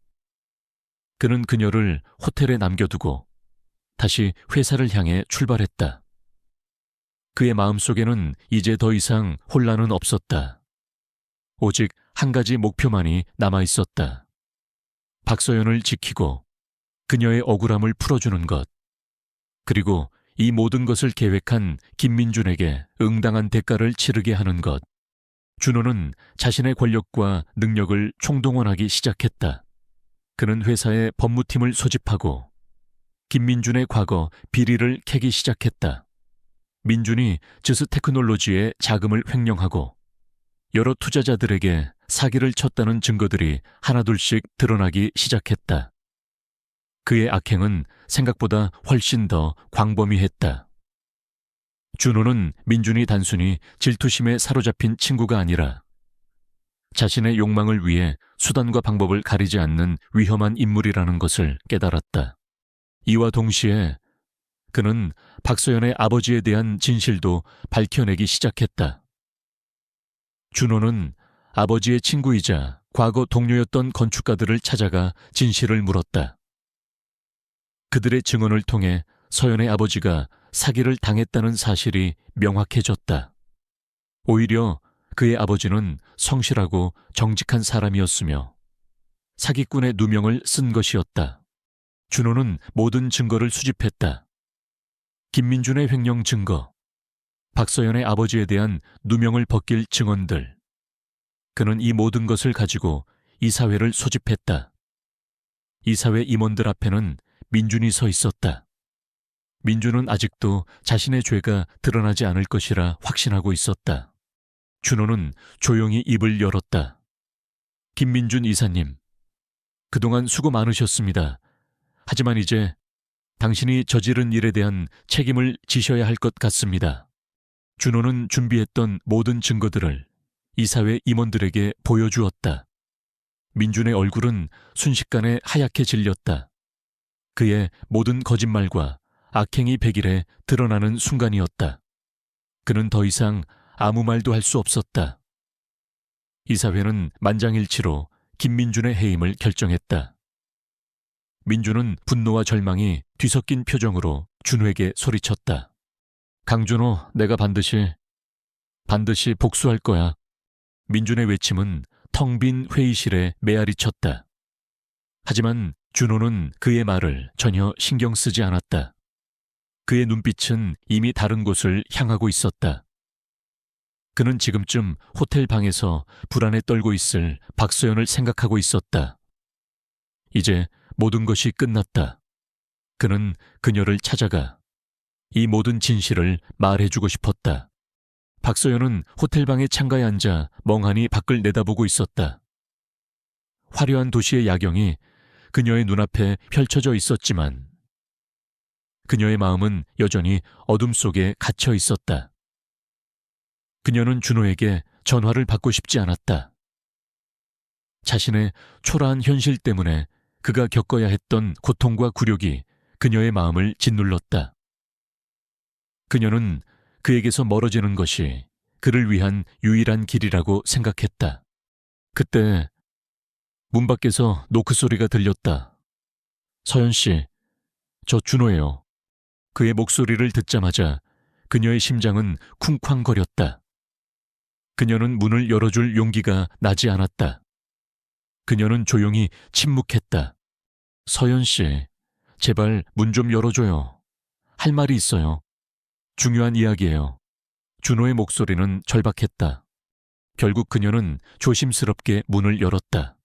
그는 그녀를 호텔에 남겨두고 다시 회사를 향해 출발했다. 그의 마음속에는 이제 더 이상 혼란은 없었다. 오직 한 가지 목표만이 남아있었다. 박서연을 지키고 그녀의 억울함을 풀어주는 것. 그리고 이 모든 것을 계획한 김민준에게 응당한 대가를 치르게 하는 것. 준호는 자신의 권력과 능력을 총동원하기 시작했다. 그는 회사에 법무팀을 소집하고 김민준의 과거 비리를 캐기 시작했다. 민준이 즈스테크놀로지에 자금을 횡령하고 여러 투자자들에게 사기를 쳤다는 증거들이 하나둘씩 드러나기 시작했다. 그의 악행은 생각보다 훨씬 더 광범위했다. 준호는 민준이 단순히 질투심에 사로잡힌 친구가 아니라 자신의 욕망을 위해 수단과 방법을 가리지 않는 위험한 인물이라는 것을 깨달았다. 이와 동시에 그는 박서연의 아버지에 대한 진실도 밝혀내기 시작했다. 준호는 아버지의 친구이자 과거 동료였던 건축가들을 찾아가 진실을 물었다. 그들의 증언을 통해 서연의 아버지가 사기를 당했다는 사실이 명확해졌다. 오히려 그의 아버지는 성실하고 정직한 사람이었으며 사기꾼의 누명을 쓴 것이었다. 준호는 모든 증거를 수집했다. 김민준의 횡령 증거, 박서연의 아버지에 대한 누명을 벗길 증언들. 그는 이 모든 것을 가지고 이사회를 소집했다. 이사회 임원들 앞에는 민준이 서 있었다. 민준은 아직도 자신의 죄가 드러나지 않을 것이라 확신하고 있었다. 준호는 조용히 입을 열었다. 김민준 이사님, 그동안 수고 많으셨습니다. 하지만 이제 당신이 저지른 일에 대한 책임을 지셔야 할 것 같습니다. 준호는 준비했던 모든 증거들을 이사회 임원들에게 보여주었다. 민준의 얼굴은 순식간에 하얗게 질렸다. 그의 모든 거짓말과 악행이 백일에 드러나는 순간이었다. 그는 더 이상 아무 말도 할 수 없었다. 이사회는 만장일치로 김민준의 해임을 결정했다. 민준은 분노와 절망이 뒤섞인 표정으로 준호에게 소리쳤다. 강준호, 내가 반드시 복수할 거야. 민준의 외침은 텅 빈 회의실에 메아리 쳤다. 하지만 준호는 그의 말을 전혀 신경 쓰지 않았다. 그의 눈빛은 이미 다른 곳을 향하고 있었다. 그는 지금쯤 호텔 방에서 불안에 떨고 있을 박서연을 생각하고 있었다. 이제 모든 것이 끝났다. 그는 그녀를 찾아가 이 모든 진실을 말해주고 싶었다. 박서연은 호텔방의 창가에 앉아 멍하니 밖을 내다보고 있었다. 화려한 도시의 야경이 그녀의 눈앞에 펼쳐져 있었지만 그녀의 마음은 여전히 어둠 속에 갇혀 있었다. 그녀는 준호에게 전화를 받고 싶지 않았다. 자신의 초라한 현실 때문에 그가 겪어야 했던 고통과 굴욕이 그녀의 마음을 짓눌렀다. 그녀는 그에게서 멀어지는 것이 그를 위한 유일한 길이라고 생각했다. 그때 문 밖에서 노크 소리가 들렸다. 서연 씨, 저 준호예요. 그의 목소리를 듣자마자 그녀의 심장은 쿵쾅거렸다. 그녀는 문을 열어줄 용기가 나지 않았다. 그녀는 조용히 침묵했다. 서연 씨, 제발 문 좀 열어줘요. 할 말이 있어요. 중요한 이야기예요. 준호의 목소리는 절박했다. 결국 그녀는 조심스럽게 문을 열었다.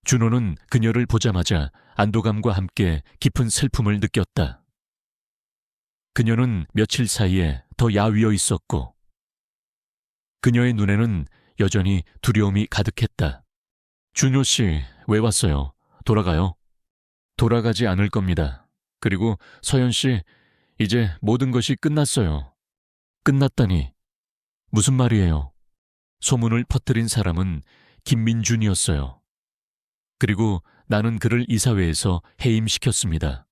준호는 그녀를 보자마자 안도감과 함께 깊은 슬픔을 느꼈다. 그녀는 며칠 사이에 더 야위어 있었고 그녀의 눈에는 여전히 두려움이 가득했다. 준호 씨, 왜 왔어요? 돌아가요? 돌아가지 않을 겁니다. 그리고 서연 씨, 이제 모든 것이 끝났어요. 끝났다니. 무슨 말이에요? 소문을 퍼뜨린 사람은 김민준이었어요. 그리고 나는 그를 이사회에서 해임시켰습니다.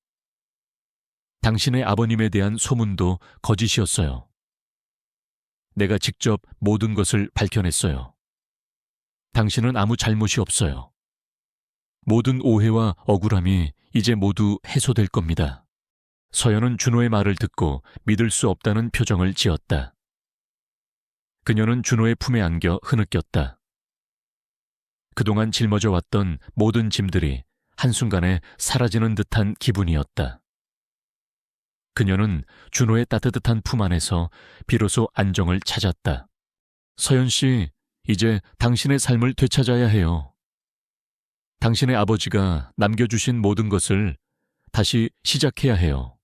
당신의 아버님에 대한 소문도 거짓이었어요. 내가 직접 모든 것을 밝혀냈어요. 당신은 아무 잘못이 없어요. 모든 오해와 억울함이 이제 모두 해소될 겁니다. 서연은 준호의 말을 듣고 믿을 수 없다는 표정을 지었다. 그녀는 준호의 품에 안겨 흐느꼈다. 그동안 짊어져 왔던 모든 짐들이 한순간에 사라지는 듯한 기분이었다. 그녀는 준호의 따뜻한 품 안에서 비로소 안정을 찾았다. 서연 씨, 이제 당신의 삶을 되찾아야 해요. 당신의 아버지가 남겨주신 모든 것을 다시 시작해야 해요.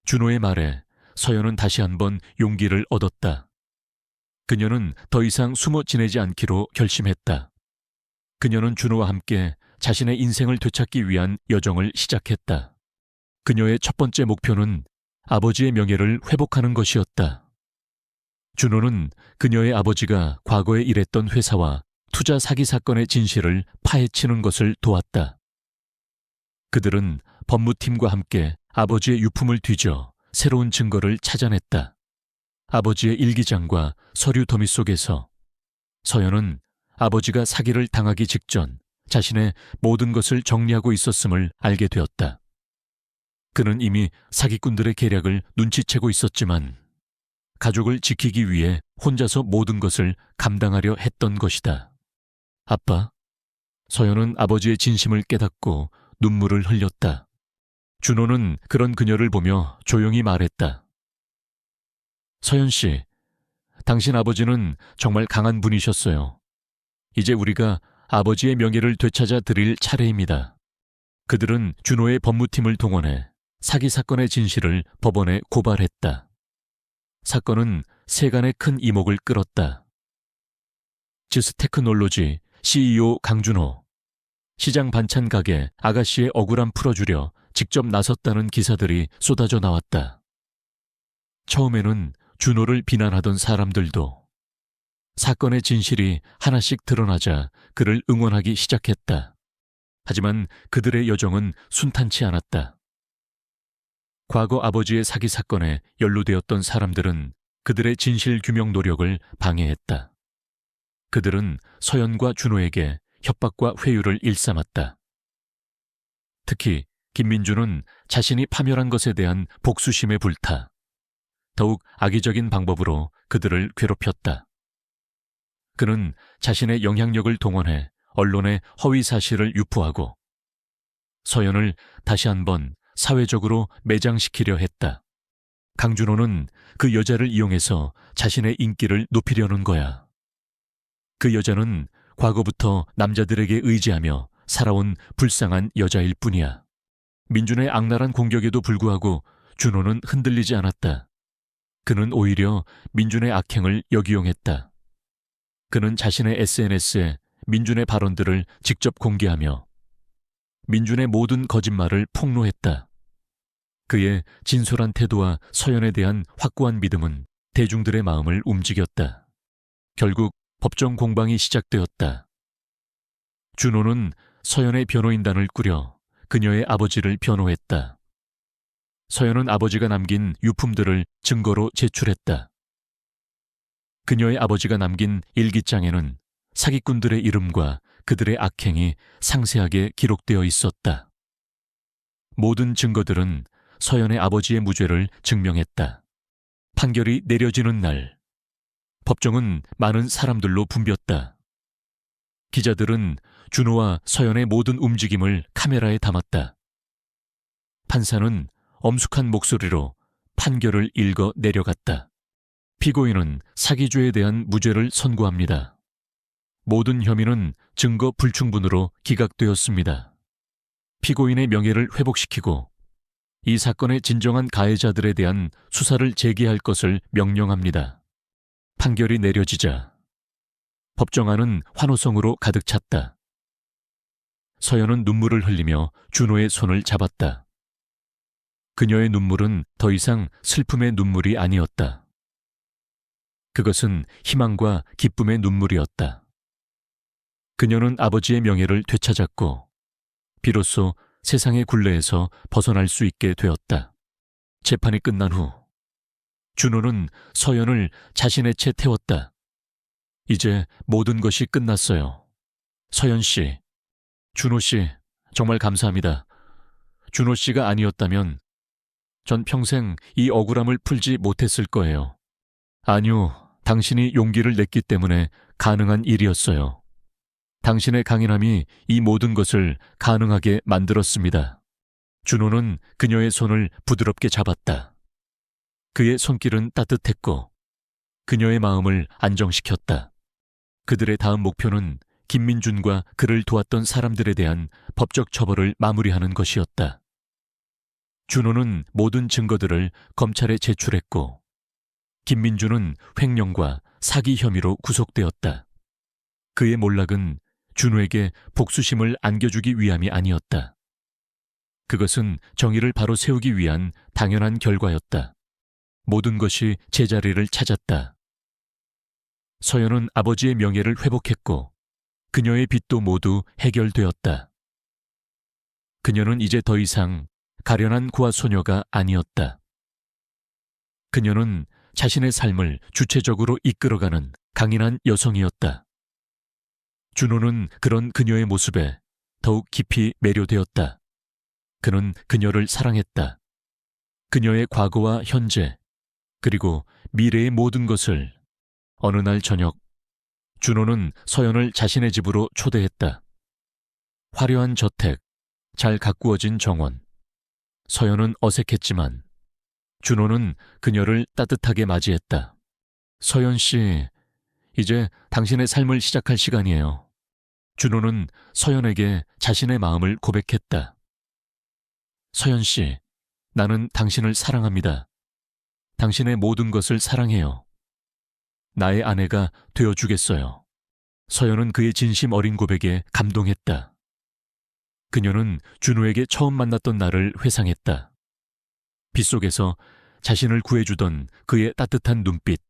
준호의 말에 서연은 다시 한번 용기를 얻었다. 그녀는 더 이상 숨어 지내지 않기로 결심했다. 그녀는 준호와 함께 자신의 인생을 되찾기 위한 여정을 시작했다. 그녀의 첫 번째 목표는 아버지의 명예를 회복하는 것이었다. 준호는 그녀의 아버지가 과거에 일했던 회사와 투자 사기 사건의 진실을 파헤치는 것을 도왔다. 그들은 법무팀과 함께 아버지의 유품을 뒤져 새로운 증거를 찾아냈다. 아버지의 일기장과 서류 더미 속에서 서연은 아버지가 사기를 당하기 직전 자신의 모든 것을 정리하고 있었음을 알게 되었다. 그는 이미 사기꾼들의 계략을 눈치채고 있었지만 가족을 지키기 위해 혼자서 모든 것을 감당하려 했던 것이다. 아빠, 서연은 아버지의 진심을 깨닫고 눈물을 흘렸다. 준호는 그런 그녀를 보며 조용히 말했다. 서연 씨, 당신 아버지는 정말 강한 분이셨어요. 이제 우리가 아버지의 명예를 되찾아 드릴 차례입니다. 그들은 준호의 법무팀을 동원해 사기 사건의 진실을 법원에 고발했다. 사건은 세간의 큰 이목을 끌었다. 지스테크놀로지 CEO 강준호, 시장 반찬 가게 아가씨의 억울함 풀어주려 직접 나섰다는 기사들이 쏟아져 나왔다. 처음에는 준호를 비난하던 사람들도 사건의 진실이 하나씩 드러나자 그를 응원하기 시작했다. 하지만 그들의 여정은 순탄치 않았다. 과거 아버지의 사기 사건에 연루되었던 사람들은 그들의 진실 규명 노력을 방해했다. 그들은 서연과 준호에게 협박과 회유를 일삼았다. 특히 김민준은 자신이 파멸한 것에 대한 복수심에 불타 더욱 악의적인 방법으로 그들을 괴롭혔다. 그는 자신의 영향력을 동원해 언론에 허위 사실을 유포하고 서연을 다시 한번 사회적으로 매장시키려 했다. 강준호는 그 여자를 이용해서 자신의 인기를 높이려는 거야. 그 여자는 과거부터 남자들에게 의지하며 살아온 불쌍한 여자일 뿐이야. 민준의 악랄한 공격에도 불구하고 준호는 흔들리지 않았다. 그는 오히려 민준의 악행을 역이용했다. 그는 자신의 SNS에 민준의 발언들을 직접 공개하며 민준의 모든 거짓말을 폭로했다. 그의 진솔한 태도와 서연에 대한 확고한 믿음은 대중들의 마음을 움직였다. 결국 법정 공방이 시작되었다. 준호는 서연의 변호인단을 꾸려 그녀의 아버지를 변호했다. 서연은 아버지가 남긴 유품들을 증거로 제출했다. 그녀의 아버지가 남긴 일기장에는 사기꾼들의 이름과 그들의 악행이 상세하게 기록되어 있었다. 모든 증거들은 서연의 아버지의 무죄를 증명했다. 판결이 내려지는 날, 법정은 많은 사람들로 붐볐다. 기자들은 준호와 서연의 모든 움직임을 카메라에 담았다. 판사는 엄숙한 목소리로 판결을 읽어 내려갔다. 피고인은 사기죄에 대한 무죄를 선고합니다. 모든 혐의는 증거 불충분으로 기각되었습니다. 피고인의 명예를 회복시키고 이 사건의 진정한 가해자들에 대한 수사를 재개할 것을 명령합니다. 판결이 내려지자 법정 안은 환호성으로 가득 찼다. 서연은 눈물을 흘리며 준호의 손을 잡았다. 그녀의 눈물은 더 이상 슬픔의 눈물이 아니었다. 그것은 희망과 기쁨의 눈물이었다. 그녀는 아버지의 명예를 되찾았고 비로소 세상의 굴레에서 벗어날 수 있게 되었다. 재판이 끝난 후 준호는 서연을 자신의 채 태웠다. 이제 모든 것이 끝났어요. 서연 씨, 준호 씨, 정말 감사합니다. 준호 씨가 아니었다면 전 평생 이 억울함을 풀지 못했을 거예요. 아니요, 당신이 용기를 냈기 때문에 가능한 일이었어요. 당신의 강인함이 이 모든 것을 가능하게 만들었습니다. 준호는 그녀의 손을 부드럽게 잡았다. 그의 손길은 따뜻했고 그녀의 마음을 안정시켰다. 그들의 다음 목표는 김민준과 그를 도왔던 사람들에 대한 법적 처벌을 마무리하는 것이었다. 준호는 모든 증거들을 검찰에 제출했고 김민준은 횡령과 사기 혐의로 구속되었다. 그의 몰락은 준호에게 복수심을 안겨주기 위함이 아니었다. 그것은 정의를 바로 세우기 위한 당연한 결과였다. 모든 것이 제자리를 찾았다. 서연은 아버지의 명예를 회복했고 그녀의 빚도 모두 해결되었다. 그녀는 이제 더 이상 가련한 고아 소녀가 아니었다. 그녀는 자신의 삶을 주체적으로 이끌어가는 강인한 여성이었다. 준호는 그런 그녀의 모습에 더욱 깊이 매료되었다. 그는 그녀를 사랑했다. 그녀의 과거와 현재, 그리고 미래의 모든 것을. 어느 날 저녁, 준호는 서연을 자신의 집으로 초대했다. 화려한 저택, 잘 가꾸어진 정원. 서연은 어색했지만 준호는 그녀를 따뜻하게 맞이했다. 서연 씨, 이제 당신의 삶을 시작할 시간이에요. 준호는 서연에게 자신의 마음을 고백했다. 서연 씨, 나는 당신을 사랑합니다. 당신의 모든 것을 사랑해요. 나의 아내가 되어주겠어요. 서연은 그의 진심 어린 고백에 감동했다. 그녀는 준호에게 처음 만났던 날을 회상했다. 빗속에서 자신을 구해주던 그의 따뜻한 눈빛,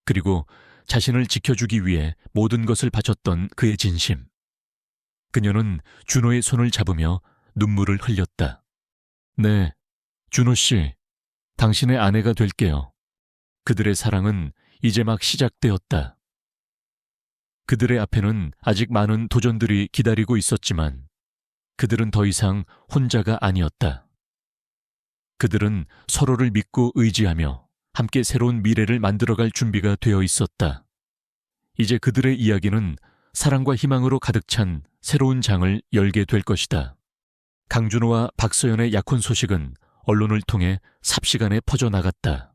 그리고 자신을 지켜주기 위해 모든 것을 바쳤던 그의 진심. 그녀는 준호의 손을 잡으며 눈물을 흘렸다. 네, 준호 씨, 당신의 아내가 될게요. 그들의 사랑은 이제 막 시작되었다. 그들의 앞에는 아직 많은 도전들이 기다리고 있었지만 그들은 더 이상 혼자가 아니었다. 그들은 서로를 믿고 의지하며 함께 새로운 미래를 만들어갈 준비가 되어 있었다. 이제 그들의 이야기는 사랑과 희망으로 가득 찬 새로운 장을 열게 될 것이다. 강준호와 박서연의 약혼 소식은 언론을 통해 삽시간에 퍼져나갔다.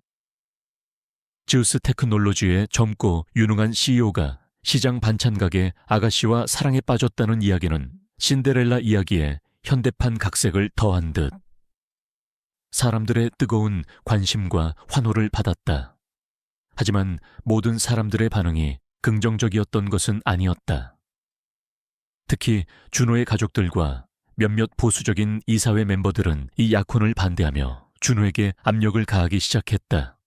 즈우스 테크놀로지의 젊고 유능한 CEO가 시장 반찬 가게 아가씨와 사랑에 빠졌다는 이야기는 신데렐라 이야기에 현대판 각색을 더한 듯 사람들의 뜨거운 관심과 환호를 받았다. 하지만 모든 사람들의 반응이 긍정적이었던 것은 아니었다. 특히 준호의 가족들과 몇몇 보수적인 이사회 멤버들은 이 약혼을 반대하며 준호에게 압력을 가하기 시작했다.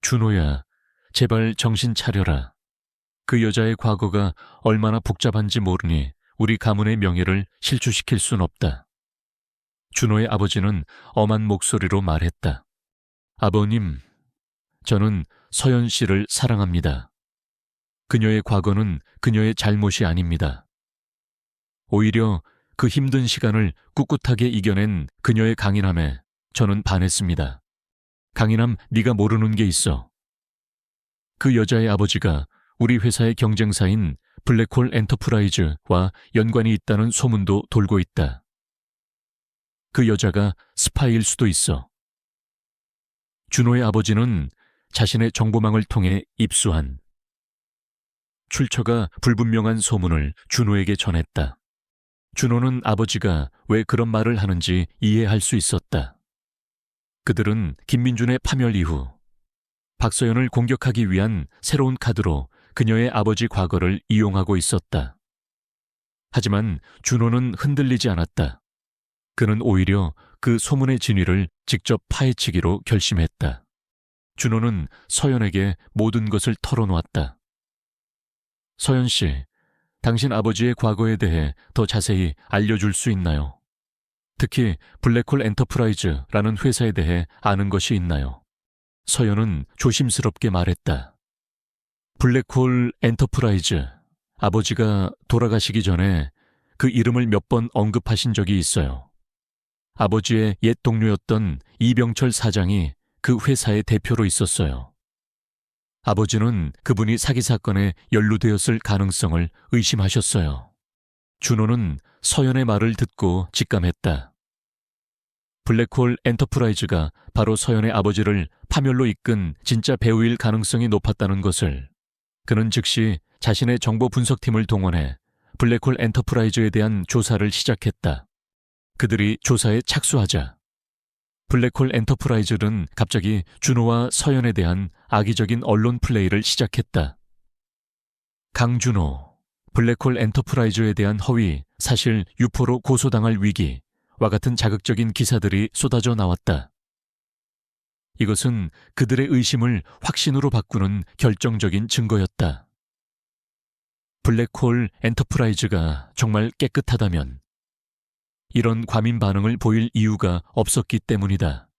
준호야, 제발 정신 차려라. 그 여자의 과거가 얼마나 복잡한지 모르니 우리 가문의 명예를 실추시킬 순 없다. 준호의 아버지는 엄한 목소리로 말했다. 아버님, 저는 서연 씨를 사랑합니다. 그녀의 과거는 그녀의 잘못이 아닙니다. 오히려 그 힘든 시간을 꿋꿋하게 이겨낸 그녀의 강인함에 저는 반했습니다. 강인함, 네가 모르는 게 있어. 그 여자의 아버지가 우리 회사의 경쟁사인 블랙홀 엔터프라이즈와 연관이 있다는 소문도 돌고 있다. 그 여자가 스파이일 수도 있어. 준호의 아버지는 자신의 정보망을 통해 입수한 출처가 불분명한 소문을 준호에게 전했다. 준호는 아버지가 왜 그런 말을 하는지 이해할 수 있었다. 그들은 김민준의 파멸 이후 박서연을 공격하기 위한 새로운 카드로 그녀의 아버지 과거를 이용하고 있었다. 하지만 준호는 흔들리지 않았다. 그는 오히려 그 소문의 진위를 직접 파헤치기로 결심했다. 준호는 서연에게 모든 것을 털어놓았다. 서연 씨, 당신 아버지의 과거에 대해 더 자세히 알려줄 수 있나요? 특히 블랙홀 엔터프라이즈라는 회사에 대해 아는 것이 있나요? 서연은 조심스럽게 말했다. 블랙홀 엔터프라이즈, 아버지가 돌아가시기 전에 그 이름을 몇 번 언급하신 적이 있어요. 아버지의 옛 동료였던 이병철 사장이 그 회사의 대표로 있었어요. 아버지는 그분이 사기 사건에 연루되었을 가능성을 의심하셨어요. 준호는 서연의 말을 듣고 직감했다. 블랙홀 엔터프라이즈가 바로 서연의 아버지를 파멸로 이끈 진짜 배우일 가능성이 높았다는 것을 그는 즉시 자신의 정보 분석팀을 동원해 블랙홀 엔터프라이즈에 대한 조사를 시작했다. 그들이 조사에 착수하자 블랙홀 엔터프라이즈는 갑자기 준호와 서연에 대한 악의적인 언론 플레이를 시작했다. 강준호, 블랙홀 엔터프라이즈에 대한 허위, 사실 유포로 고소당할 위기와 같은 자극적인 기사들이 쏟아져 나왔다. 이것은 그들의 의심을 확신으로 바꾸는 결정적인 증거였다. 블랙홀 엔터프라이즈가 정말 깨끗하다면 이런 과민 반응을 보일 이유가 없었기 때문이다.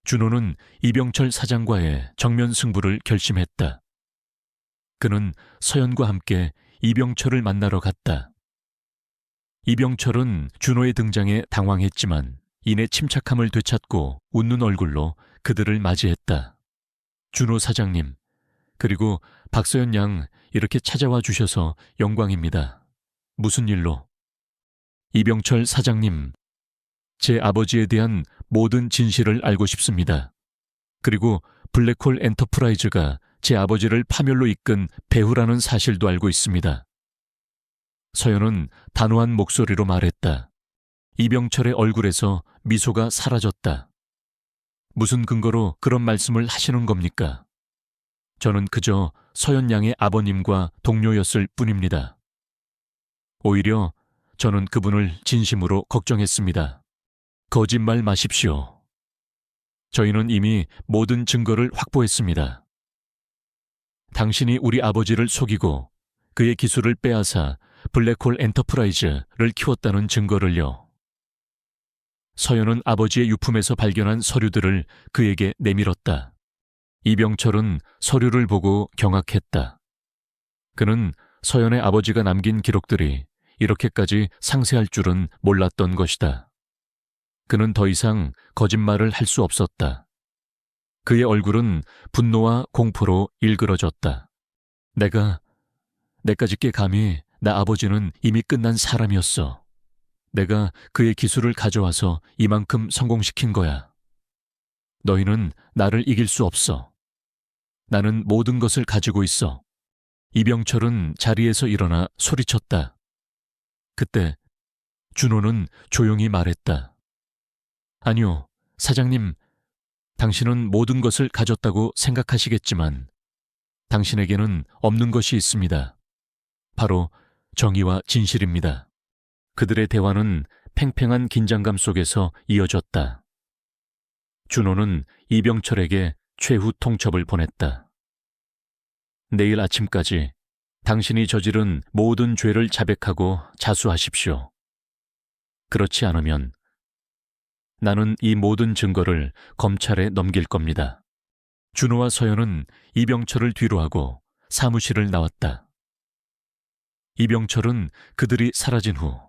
준호는 이병철 사장과의 정면 승부를 결심했다. 그는 서연과 함께 이병철을 만나러 갔다. 이병철은 준호의 등장에 당황했지만 이내 침착함을 되찾고 웃는 얼굴로 그들을 맞이했다. 준호 사장님, 그리고 박서연 양 이렇게 찾아와 주셔서 영광입니다. 무슨 일로? 이병철 사장님, 제 아버지에 대한 모든 진실을 알고 싶습니다. 그리고 블랙홀 엔터프라이즈가 제 아버지를 파멸로 이끈 배후라는 사실도 알고 있습니다. 서연은 단호한 목소리로 말했다. 이병철의 얼굴에서 미소가 사라졌다. 무슨 근거로 그런 말씀을 하시는 겁니까? 저는 그저 서연 양의 아버님과 동료였을 뿐입니다. 오히려 저는 그분을 진심으로 걱정했습니다. 거짓말 마십시오. 저희는 이미 모든 증거를 확보했습니다. 당신이 우리 아버지를 속이고 그의 기술을 빼앗아 블랙홀 엔터프라이즈를 키웠다는 증거를요. 서연은 아버지의 유품에서 발견한 서류들을 그에게 내밀었다. 이병철은 서류를 보고 경악했다. 그는 서연의 아버지가 남긴 기록들이 이렇게까지 상세할 줄은 몰랐던 것이다. 그는 더 이상 거짓말을 할 수 없었다. 그의 얼굴은 분노와 공포로 일그러졌다. 내까짓게 감히 나 아버지는 이미 끝난 사람이었어. 내가 그의 기술을 가져와서 이만큼 성공시킨 거야. 너희는 나를 이길 수 없어. 나는 모든 것을 가지고 있어. 이병철은 자리에서 일어나 소리쳤다. 그때 준호는 조용히 말했다. 아니요, 사장님, 당신은 모든 것을 가졌다고 생각하시겠지만 당신에게는 없는 것이 있습니다. 바로 정의와 진실입니다. 그들의 대화는 팽팽한 긴장감 속에서 이어졌다. 준호는 이병철에게 최후 통첩을 보냈다. 내일 아침까지 당신이 저지른 모든 죄를 자백하고 자수하십시오. 그렇지 않으면 나는 이 모든 증거를 검찰에 넘길 겁니다. 준호와 서연은 이병철을 뒤로하고 사무실을 나왔다. 이병철은 그들이 사라진 후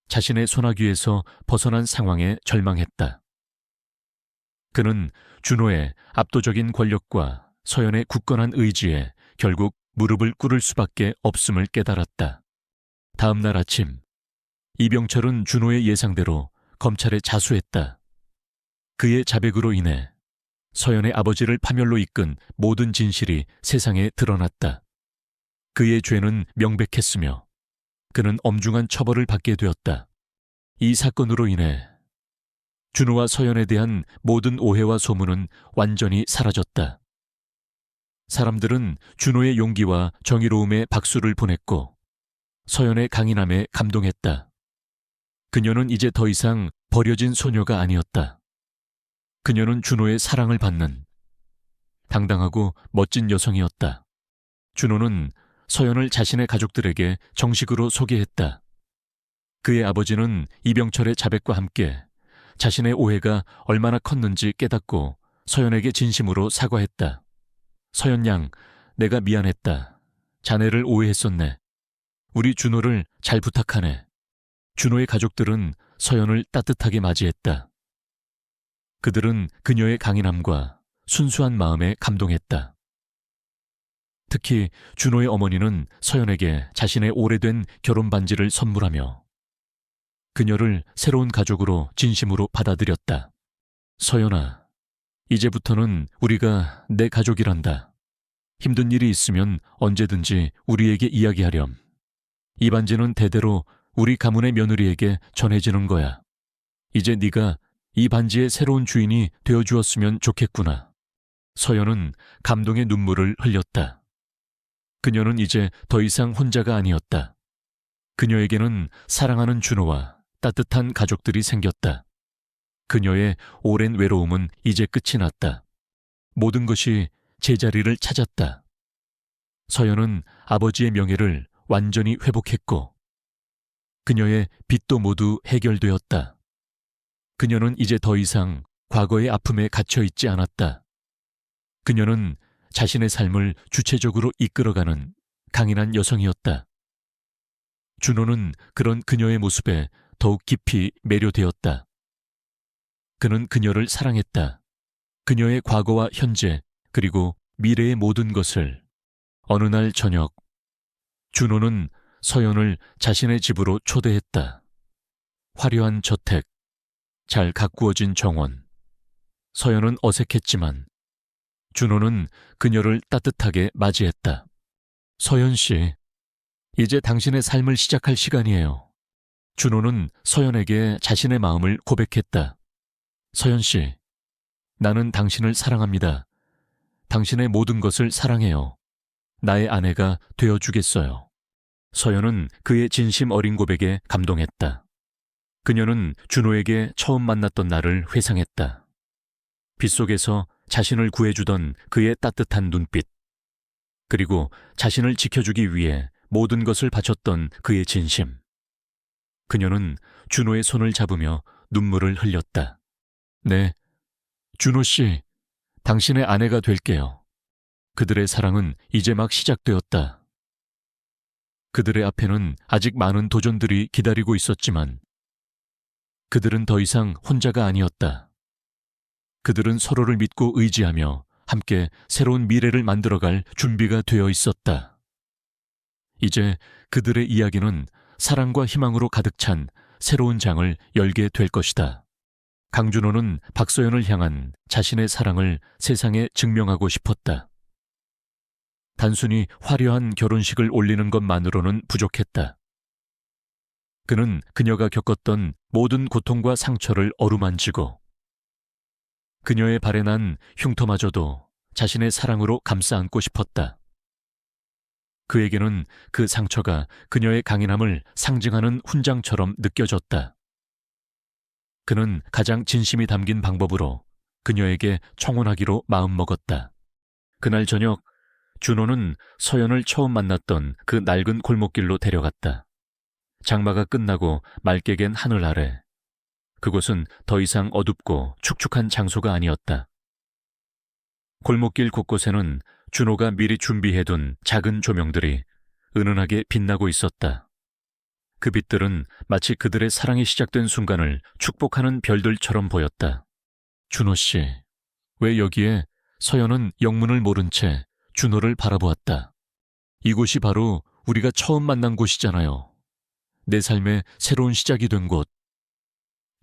자신의 소나기에서 벗어난 상황에 절망했다. 그는 준호의 압도적인 권력과 서연의 굳건한 의지에 결국 무릎을 꿇을 수밖에 없음을 깨달았다. 다음 날 아침, 이병철은 준호의 예상대로 검찰에 자수했다. 그의 자백으로 인해 서연의 아버지를 파멸로 이끈 모든 진실이 세상에 드러났다. 그의 죄는 명백했으며 그는 엄중한 처벌을 받게 되었다. 이 사건으로 인해 준호와 서연에 대한 모든 오해와 소문은 완전히 사라졌다. 사람들은 준호의 용기와 정의로움에 박수를 보냈고 서연의 강인함에 감동했다. 그녀는 이제 더 이상 버려진 소녀가 아니었다. 그녀는 준호의 사랑을 받는 당당하고 멋진 여성이었다. 준호는 서연을 자신의 가족들에게 정식으로 소개했다. 그의 아버지는 이병철의 자백과 함께 자신의 오해가 얼마나 컸는지 깨닫고 서연에게 진심으로 사과했다. 서연 양, 내가 미안했다. 자네를 오해했었네. 우리 준호를 잘 부탁하네. 준호의 가족들은 서연을 따뜻하게 맞이했다. 그들은 그녀의 강인함과 순수한 마음에 감동했다. 특히 준호의 어머니는 서연에게 자신의 오래된 결혼 반지를 선물하며 그녀를 새로운 가족으로 진심으로 받아들였다. 서연아, 이제부터는 우리가 내 가족이란다. 힘든 일이 있으면 언제든지 우리에게 이야기하렴. 이 반지는 대대로 우리 가문의 며느리에게 전해지는 거야. 이제 네가 이 반지의 새로운 주인이 되어주었으면 좋겠구나. 서연은 감동의 눈물을 흘렸다. 그녀는 이제 더 이상 혼자가 아니었다. 그녀에게는 사랑하는 준호와 따뜻한 가족들이 생겼다. 그녀의 오랜 외로움은 이제 끝이 났다. 모든 것이 제자리를 찾았다. 서연은 아버지의 명예를 완전히 회복했고 그녀의 빚도 모두 해결되었다. 그녀는 이제 더 이상 과거의 아픔에 갇혀 있지 않았다. 그녀는 자신의 삶을 주체적으로 이끌어가는 강인한 여성이었다. 준호는 그런 그녀의 모습에 더욱 깊이 매료되었다. 그는 그녀를 사랑했다. 그녀의 과거와 현재 그리고 미래의 모든 것을. 어느 날 저녁, 준호는 서연을 자신의 집으로 초대했다. 화려한 저택, 잘 가꾸어진 정원. 서연은 어색했지만 준호는 그녀를 따뜻하게 맞이했다. 서연 씨, 이제 당신의 삶을 시작할 시간이에요. 준호는 서연에게 자신의 마음을 고백했다. 서연 씨, 나는 당신을 사랑합니다. 당신의 모든 것을 사랑해요. 나의 아내가 되어주겠어요. 서연은 그의 진심 어린 고백에 감동했다. 그녀는 준호에게 처음 만났던 날을 회상했다. 빗속에서 자신을 구해주던 그의 따뜻한 눈빛, 그리고 자신을 지켜주기 위해 모든 것을 바쳤던 그의 진심. 그녀는 준호의 손을 잡으며 눈물을 흘렸다. 네, 준호 씨, 당신의 아내가 될게요. 그들의 사랑은 이제 막 시작되었다. 그들의 앞에는 아직 많은 도전들이 기다리고 있었지만 그들은 더 이상 혼자가 아니었다. 그들은 서로를 믿고 의지하며 함께 새로운 미래를 만들어갈 준비가 되어 있었다. 이제 그들의 이야기는 사랑과 희망으로 가득 찬 새로운 장을 열게 될 것이다. 강준호는 박서연을 향한 자신의 사랑을 세상에 증명하고 싶었다. 단순히 화려한 결혼식을 올리는 것만으로는 부족했다. 그는 그녀가 겪었던 모든 고통과 상처를 어루만지고 그녀의 발에 난 흉터마저도 자신의 사랑으로 감싸 안고 싶었다. 그에게는 그 상처가 그녀의 강인함을 상징하는 훈장처럼 느껴졌다. 그는 가장 진심이 담긴 방법으로 그녀에게 청혼하기로 마음먹었다. 그날 저녁, 준호는 서연을 처음 만났던 그 낡은 골목길로 데려갔다. 장마가 끝나고 맑게 갠 하늘 아래. 그곳은 더 이상 어둡고 축축한 장소가 아니었다. 골목길 곳곳에는 준호가 미리 준비해둔 작은 조명들이 은은하게 빛나고 있었다. 그 빛들은 마치 그들의 사랑이 시작된 순간을 축복하는 별들처럼 보였다. 준호 씨, 왜 여기에? 서연은 영문을 모른 채 준호를 바라보았다. 이곳이 바로 우리가 처음 만난 곳이잖아요. 내 삶의 새로운 시작이 된 곳.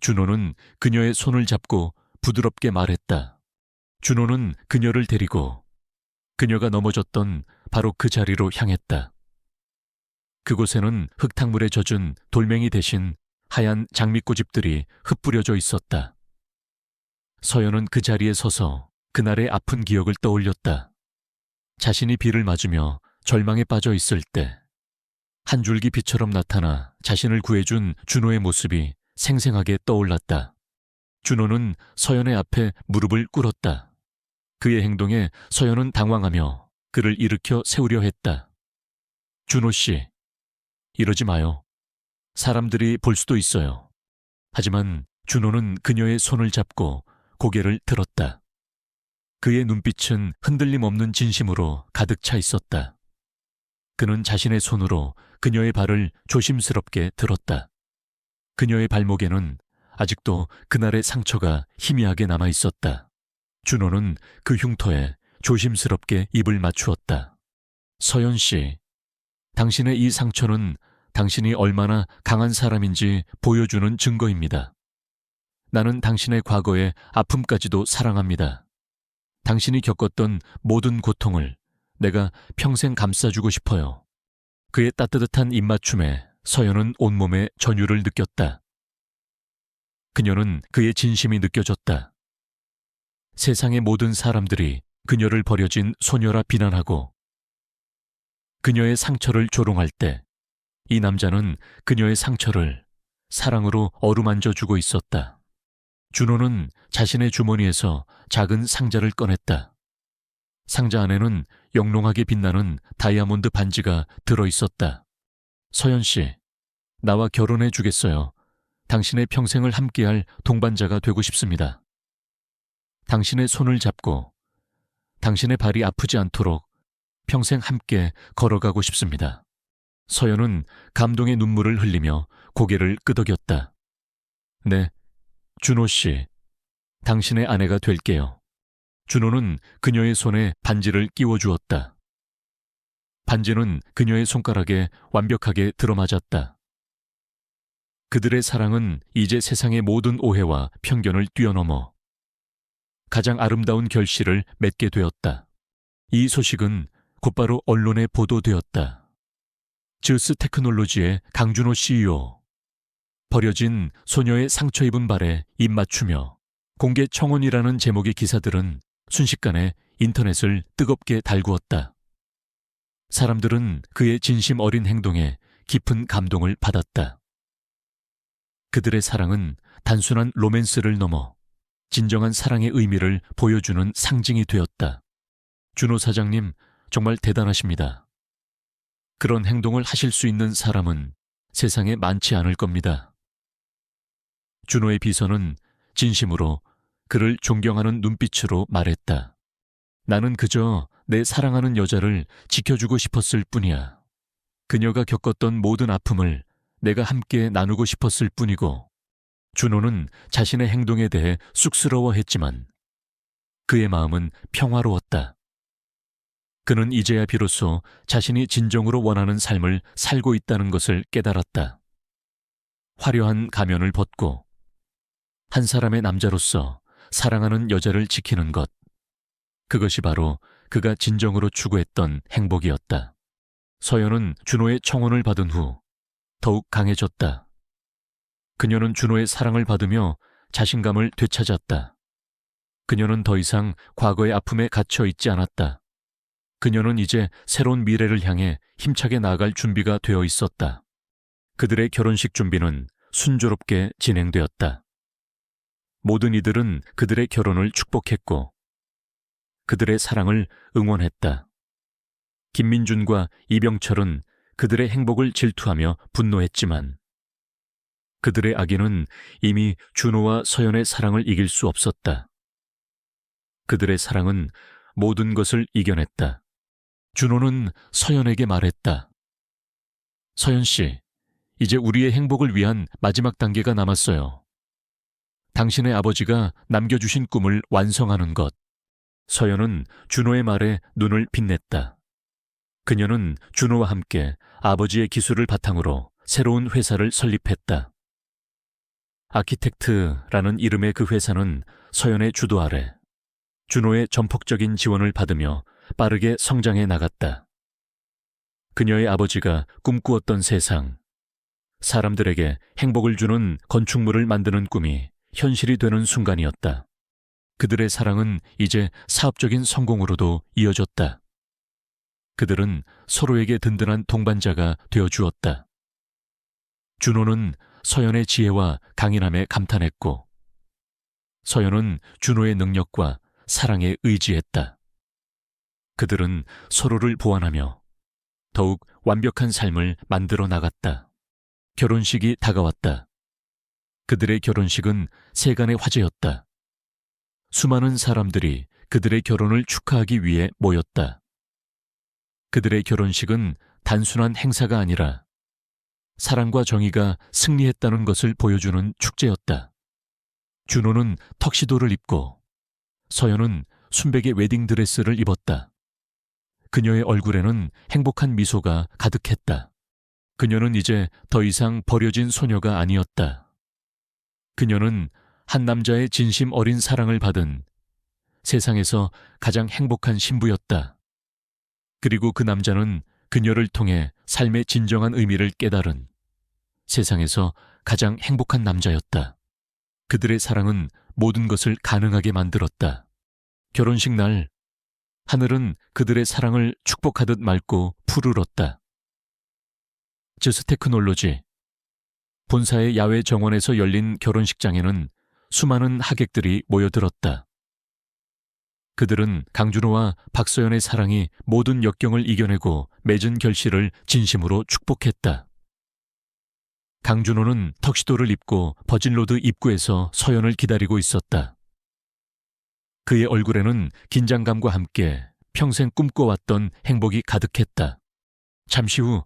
준호는 그녀의 손을 잡고 부드럽게 말했다. 준호는 그녀를 데리고 그녀가 넘어졌던 바로 그 자리로 향했다. 그곳에는 흙탕물에 젖은 돌멩이 대신 하얀 장미꽃잎들이 흩뿌려져 있었다. 서연은 그 자리에 서서 그날의 아픈 기억을 떠올렸다. 자신이 비를 맞으며 절망에 빠져 있을 때 한 줄기 빛처럼 나타나 자신을 구해준 준호의 모습이 생생하게 떠올랐다. 준호는 서연의 앞에 무릎을 꿇었다. 그의 행동에 서연은 당황하며 그를 일으켜 세우려 했다. 준호 씨, 이러지 마요. 사람들이 볼 수도 있어요. 하지만 준호는 그녀의 손을 잡고 고개를 들었다. 그의 눈빛은 흔들림 없는 진심으로 가득 차 있었다. 그는 자신의 손으로 그녀의 발을 조심스럽게 들었다. 그녀의 발목에는 아직도 그날의 상처가 희미하게 남아 있었다. 준호는 그 흉터에 조심스럽게 입을 맞추었다. 서연 씨, 당신의 이 상처는 당신이 얼마나 강한 사람인지 보여주는 증거입니다. 나는 당신의 과거의 아픔까지도 사랑합니다. 당신이 겪었던 모든 고통을 내가 평생 감싸주고 싶어요. 그의 따뜻한 입맞춤에 서연은 온몸에 전율을 느꼈다. 그녀는 그의 진심이 느껴졌다. 세상의 모든 사람들이 그녀를 버려진 소녀라 비난하고 그녀의 상처를 조롱할 때 이 남자는 그녀의 상처를 사랑으로 어루만져 주고 있었다. 준호는 자신의 주머니에서 작은 상자를 꺼냈다. 상자 안에는 영롱하게 빛나는 다이아몬드 반지가 들어있었다. 서연 씨, 나와 결혼해 주겠어요. 당신의 평생을 함께할 동반자가 되고 싶습니다. 당신의 손을 잡고 당신의 발이 아프지 않도록 평생 함께 걸어가고 싶습니다. 서연은 감동의 눈물을 흘리며 고개를 끄덕였다. 네, 준호 씨, 당신의 아내가 될게요. 준호는 그녀의 손에 반지를 끼워주었다. 반지는 그녀의 손가락에 완벽하게 들어맞았다. 그들의 사랑은 이제 세상의 모든 오해와 편견을 뛰어넘어 가장 아름다운 결실을 맺게 되었다. 이 소식은 곧바로 언론에 보도되었다. 즈스 테크놀로지의 강준호 CEO, 버려진 소녀의 상처 입은 발에 입 맞추며 공개 청혼이라는 제목의 기사들은 순식간에 인터넷을 뜨겁게 달구었다. 사람들은 그의 진심 어린 행동에 깊은 감동을 받았다. 그들의 사랑은 단순한 로맨스를 넘어 진정한 사랑의 의미를 보여주는 상징이 되었다. 준호 사장님, 정말 대단하십니다. 그런 행동을 하실 수 있는 사람은 세상에 많지 않을 겁니다. 준호의 비서는 진심으로 그를 존경하는 눈빛으로 말했다. 나는 그저 내 사랑하는 여자를 지켜주고 싶었을 뿐이야. 그녀가 겪었던 모든 아픔을 내가 함께 나누고 싶었을 뿐이고, 준호는 자신의 행동에 대해 쑥스러워했지만 그의 마음은 평화로웠다. 그는 이제야 비로소 자신이 진정으로 원하는 삶을 살고 있다는 것을 깨달았다. 화려한 가면을 벗고 한 사람의 남자로서 사랑하는 여자를 지키는 것, 그것이 바로 그가 진정으로 추구했던 행복이었다. 서연은 준호의 청혼을 받은 후 더욱 강해졌다. 그녀는 준호의 사랑을 받으며 자신감을 되찾았다. 그녀는 더 이상 과거의 아픔에 갇혀 있지 않았다. 그녀는 이제 새로운 미래를 향해 힘차게 나아갈 준비가 되어 있었다. 그들의 결혼식 준비는 순조롭게 진행되었다. 모든 이들은 그들의 결혼을 축복했고 그들의 사랑을 응원했다. 김민준과 이병철은 그들의 행복을 질투하며 분노했지만 그들의 악인은 이미 준호와 서연의 사랑을 이길 수 없었다. 그들의 사랑은 모든 것을 이겨냈다. 준호는 서연에게 말했다. 서연 씨, 이제 우리의 행복을 위한 마지막 단계가 남았어요. 당신의 아버지가 남겨주신 꿈을 완성하는 것. 서연은 준호의 말에 눈을 빛냈다. 그녀는 준호와 함께 아버지의 기술을 바탕으로 새로운 회사를 설립했다. 아키텍트라는 이름의 그 회사는 서연의 주도 아래 준호의 전폭적인 지원을 받으며 빠르게 성장해 나갔다. 그녀의 아버지가 꿈꾸었던 세상, 사람들에게 행복을 주는 건축물을 만드는 꿈이 현실이 되는 순간이었다. 그들의 사랑은 이제 사업적인 성공으로도 이어졌다. 그들은 서로에게 든든한 동반자가 되어주었다. 준호는 서연의 지혜와 강인함에 감탄했고, 서연은 준호의 능력과 사랑에 의지했다. 그들은 서로를 보완하며 더욱 완벽한 삶을 만들어 나갔다. 결혼식이 다가왔다. 그들의 결혼식은 세간의 화제였다. 수많은 사람들이 그들의 결혼을 축하하기 위해 모였다. 그들의 결혼식은 단순한 행사가 아니라 사랑과 정의가 승리했다는 것을 보여주는 축제였다. 준호는 턱시도를 입고 서연은 순백의 웨딩드레스를 입었다. 그녀의 얼굴에는 행복한 미소가 가득했다. 그녀는 이제 더 이상 버려진 소녀가 아니었다. 그녀는 한 남자의 진심 어린 사랑을 받은 세상에서 가장 행복한 신부였다. 그리고 그 남자는 그녀를 통해 삶의 진정한 의미를 깨달은 세상에서 가장 행복한 남자였다. 그들의 사랑은 모든 것을 가능하게 만들었다. 결혼식 날, 하늘은 그들의 사랑을 축복하듯 맑고 푸르렀다. 즈스 테크놀로지 본사의 야외 정원에서 열린 결혼식장에는 수많은 하객들이 모여들었다. 그들은 강준호와 박서연의 사랑이 모든 역경을 이겨내고 맺은 결실을 진심으로 축복했다. 강준호는 턱시도를 입고 버진로드 입구에서 서연을 기다리고 있었다. 그의 얼굴에는 긴장감과 함께 평생 꿈꿔왔던 행복이 가득했다. 잠시 후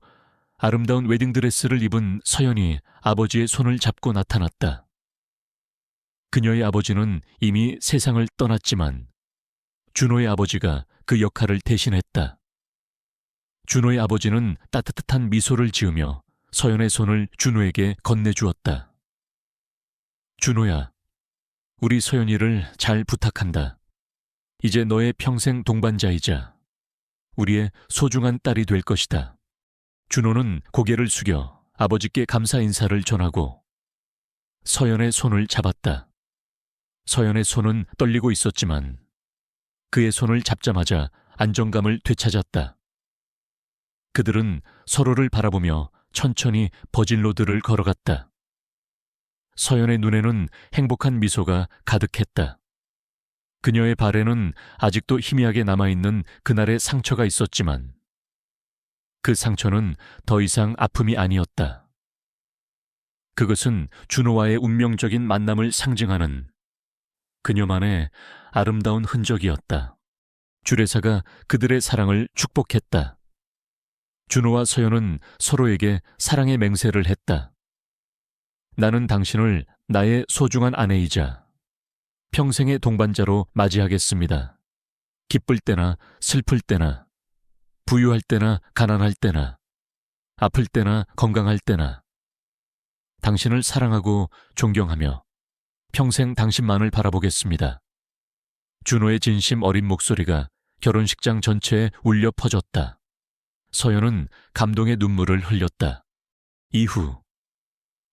아름다운 웨딩드레스를 입은 서연이 아버지의 손을 잡고 나타났다. 그녀의 아버지는 이미 세상을 떠났지만 준호의 아버지가 그 역할을 대신했다. 준호의 아버지는 따뜻한 미소를 지으며 서연의 손을 준호에게 건네주었다. 준호야, 우리 서연이를 잘 부탁한다. 이제 너의 평생 동반자이자 우리의 소중한 딸이 될 것이다. 준호는 고개를 숙여 아버지께 감사 인사를 전하고 서연의 손을 잡았다. 서연의 손은 떨리고 있었지만 그의 손을 잡자마자 안정감을 되찾았다. 그들은 서로를 바라보며 천천히 버진로드를 걸어갔다. 서연의 눈에는 행복한 미소가 가득했다. 그녀의 발에는 아직도 희미하게 남아있는 그날의 상처가 있었지만 그 상처는 더 이상 아픔이 아니었다. 그것은 준호와의 운명적인 만남을 상징하는 그녀만의 아름다운 흔적이었다. 주례사가 그들의 사랑을 축복했다. 준호와 서연은 서로에게 사랑의 맹세를 했다. 나는 당신을 나의 소중한 아내이자 평생의 동반자로 맞이하겠습니다. 기쁠 때나 슬플 때나 부유할 때나 가난할 때나 아플 때나 건강할 때나 당신을 사랑하고 존경하며 평생 당신만을 바라보겠습니다. 준호의 진심 어린 목소리가 결혼식장 전체에 울려 퍼졌다. 서연은 감동의 눈물을 흘렸다. 이후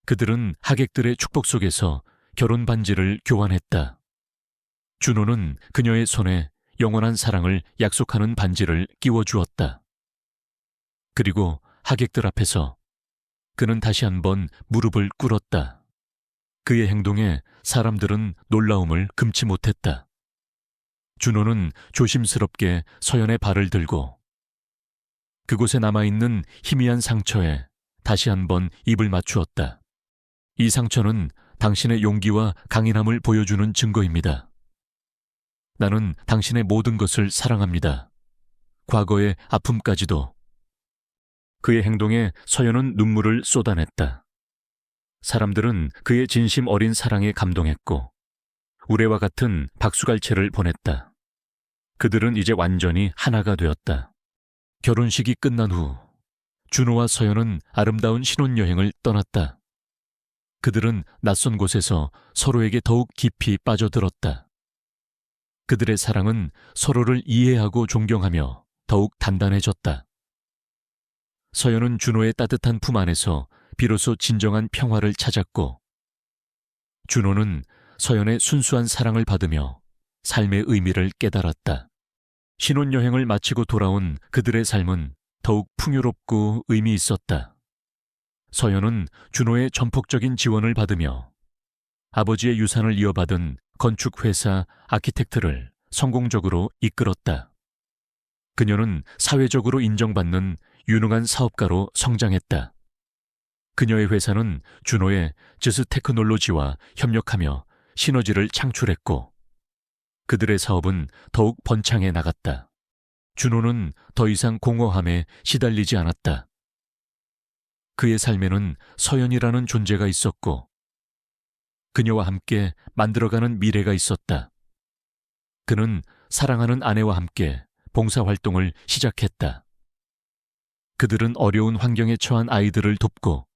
그들은 하객들의 축복 속에서 결혼 반지를 교환했다. 준호는 그녀의 손에 영원한 사랑을 약속하는 반지를 끼워주었다. 그리고 하객들 앞에서 그는 다시 한번 무릎을 꿇었다. 그의 행동에 사람들은 놀라움을 금치 못했다. 준호는 조심스럽게 서연의 발을 들고 그곳에 남아있는 희미한 상처에 다시 한번 입을 맞추었다. 이 상처는 당신의 용기와 강인함을 보여주는 증거입니다. 나는 당신의 모든 것을 사랑합니다. 과거의 아픔까지도. 그의 행동에 서연은 눈물을 쏟아냈다. 사람들은 그의 진심 어린 사랑에 감동했고 우레와 같은 박수갈채를 보냈다. 그들은 이제 완전히 하나가 되었다. 결혼식이 끝난 후 준호와 서연은 아름다운 신혼여행을 떠났다. 그들은 낯선 곳에서 서로에게 더욱 깊이 빠져들었다. 그들의 사랑은 서로를 이해하고 존경하며 더욱 단단해졌다. 서연은 준호의 따뜻한 품 안에서 비로소 진정한 평화를 찾았고, 준호는 서연의 순수한 사랑을 받으며 삶의 의미를 깨달았다. 신혼여행을 마치고 돌아온 그들의 삶은 더욱 풍요롭고 의미 있었다. 서연은 준호의 전폭적인 지원을 받으며 아버지의 유산을 이어받은 건축회사 아키텍트를 성공적으로 이끌었다. 그녀는 사회적으로 인정받는 유능한 사업가로 성장했다. 그녀의 회사는 준호의 즈스 테크놀로지와 협력하며 시너지를 창출했고, 그들의 사업은 더욱 번창해 나갔다. 준호는 더 이상 공허함에 시달리지 않았다. 그의 삶에는 서연이라는 존재가 있었고, 그녀와 함께 만들어가는 미래가 있었다. 그는 사랑하는 아내와 함께 봉사활동을 시작했다. 그들은 어려운 환경에 처한 아이들을 돕고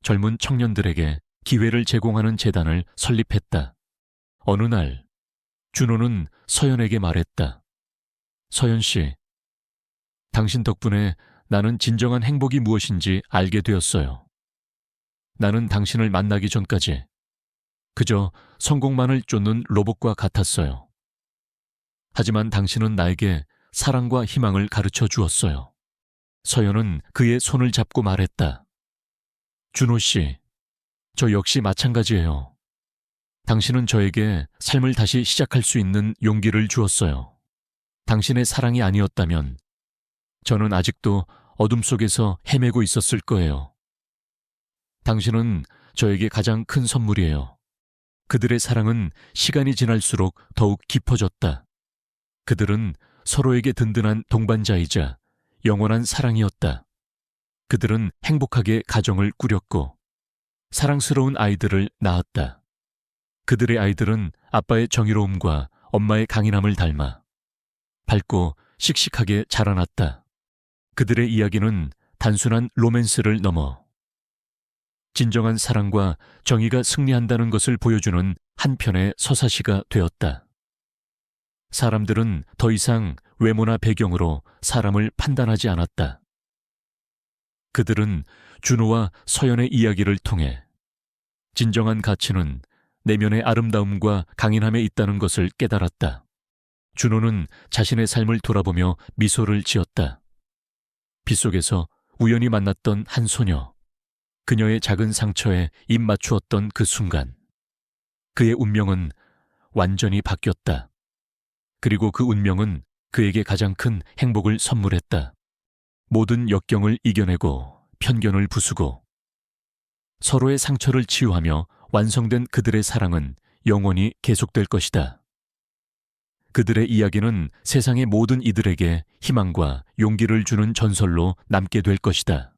젊은 청년들에게 기회를 제공하는 재단을 설립했다. 어느 날 준호는 서연에게 말했다. 서연 씨, 당신 덕분에 나는 진정한 행복이 무엇인지 알게 되었어요. 나는 당신을 만나기 전까지 그저 성공만을 쫓는 로봇과 같았어요. 하지만 당신은 나에게 사랑과 희망을 가르쳐 주었어요. 서연은 그의 손을 잡고 말했다. 준호 씨, 저 역시 마찬가지예요. 당신은 저에게 삶을 다시 시작할 수 있는 용기를 주었어요. 당신의 사랑이 아니었다면 저는 아직도 어둠 속에서 헤매고 있었을 거예요. 당신은 저에게 가장 큰 선물이에요. 그들의 사랑은 시간이 지날수록 더욱 깊어졌다. 그들은 서로에게 든든한 동반자이자 영원한 사랑이었다. 그들은 행복하게 가정을 꾸렸고 사랑스러운 아이들을 낳았다. 그들의 아이들은 아빠의 정의로움과 엄마의 강인함을 닮아 밝고 씩씩하게 자라났다. 그들의 이야기는 단순한 로맨스를 넘어 진정한 사랑과 정의가 승리한다는 것을 보여주는 한 편의 서사시가 되었다. 사람들은 더 이상 외모나 배경으로 사람을 판단하지 않았다. 그들은 준호와 서연의 이야기를 통해 진정한 가치는 내면의 아름다움과 강인함에 있다는 것을 깨달았다. 준호는 자신의 삶을 돌아보며 미소를 지었다. 빗속에서 우연히 만났던 한 소녀, 그녀의 작은 상처에 입 맞추었던 그 순간, 그의 운명은 완전히 바뀌었다. 그리고 그 운명은 그에게 가장 큰 행복을 선물했다. 모든 역경을 이겨내고 편견을 부수고 서로의 상처를 치유하며 완성된 그들의 사랑은 영원히 계속될 것이다. 그들의 이야기는 세상의 모든 이들에게 희망과 용기를 주는 전설로 남게 될 것이다.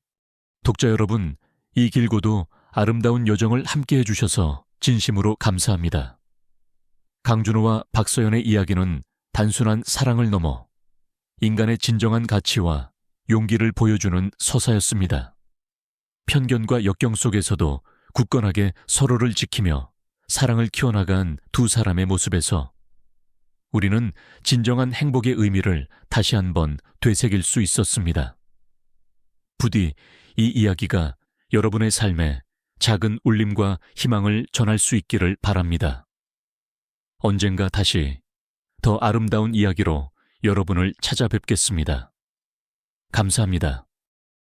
독자 여러분, 이 길고도 아름다운 여정을 함께 해주셔서 진심으로 감사합니다. 강준호와 박서연의 이야기는 단순한 사랑을 넘어 인간의 진정한 가치와 용기를 보여주는 서사였습니다. 편견과 역경 속에서도 굳건하게 서로를 지키며 사랑을 키워나간 두 사람의 모습에서 우리는 진정한 행복의 의미를 다시 한번 되새길 수 있었습니다. 부디 이 이야기가 여러분의 삶에 작은 울림과 희망을 전할 수 있기를 바랍니다. 언젠가 다시 더 아름다운 이야기로 여러분을 찾아뵙겠습니다. 감사합니다.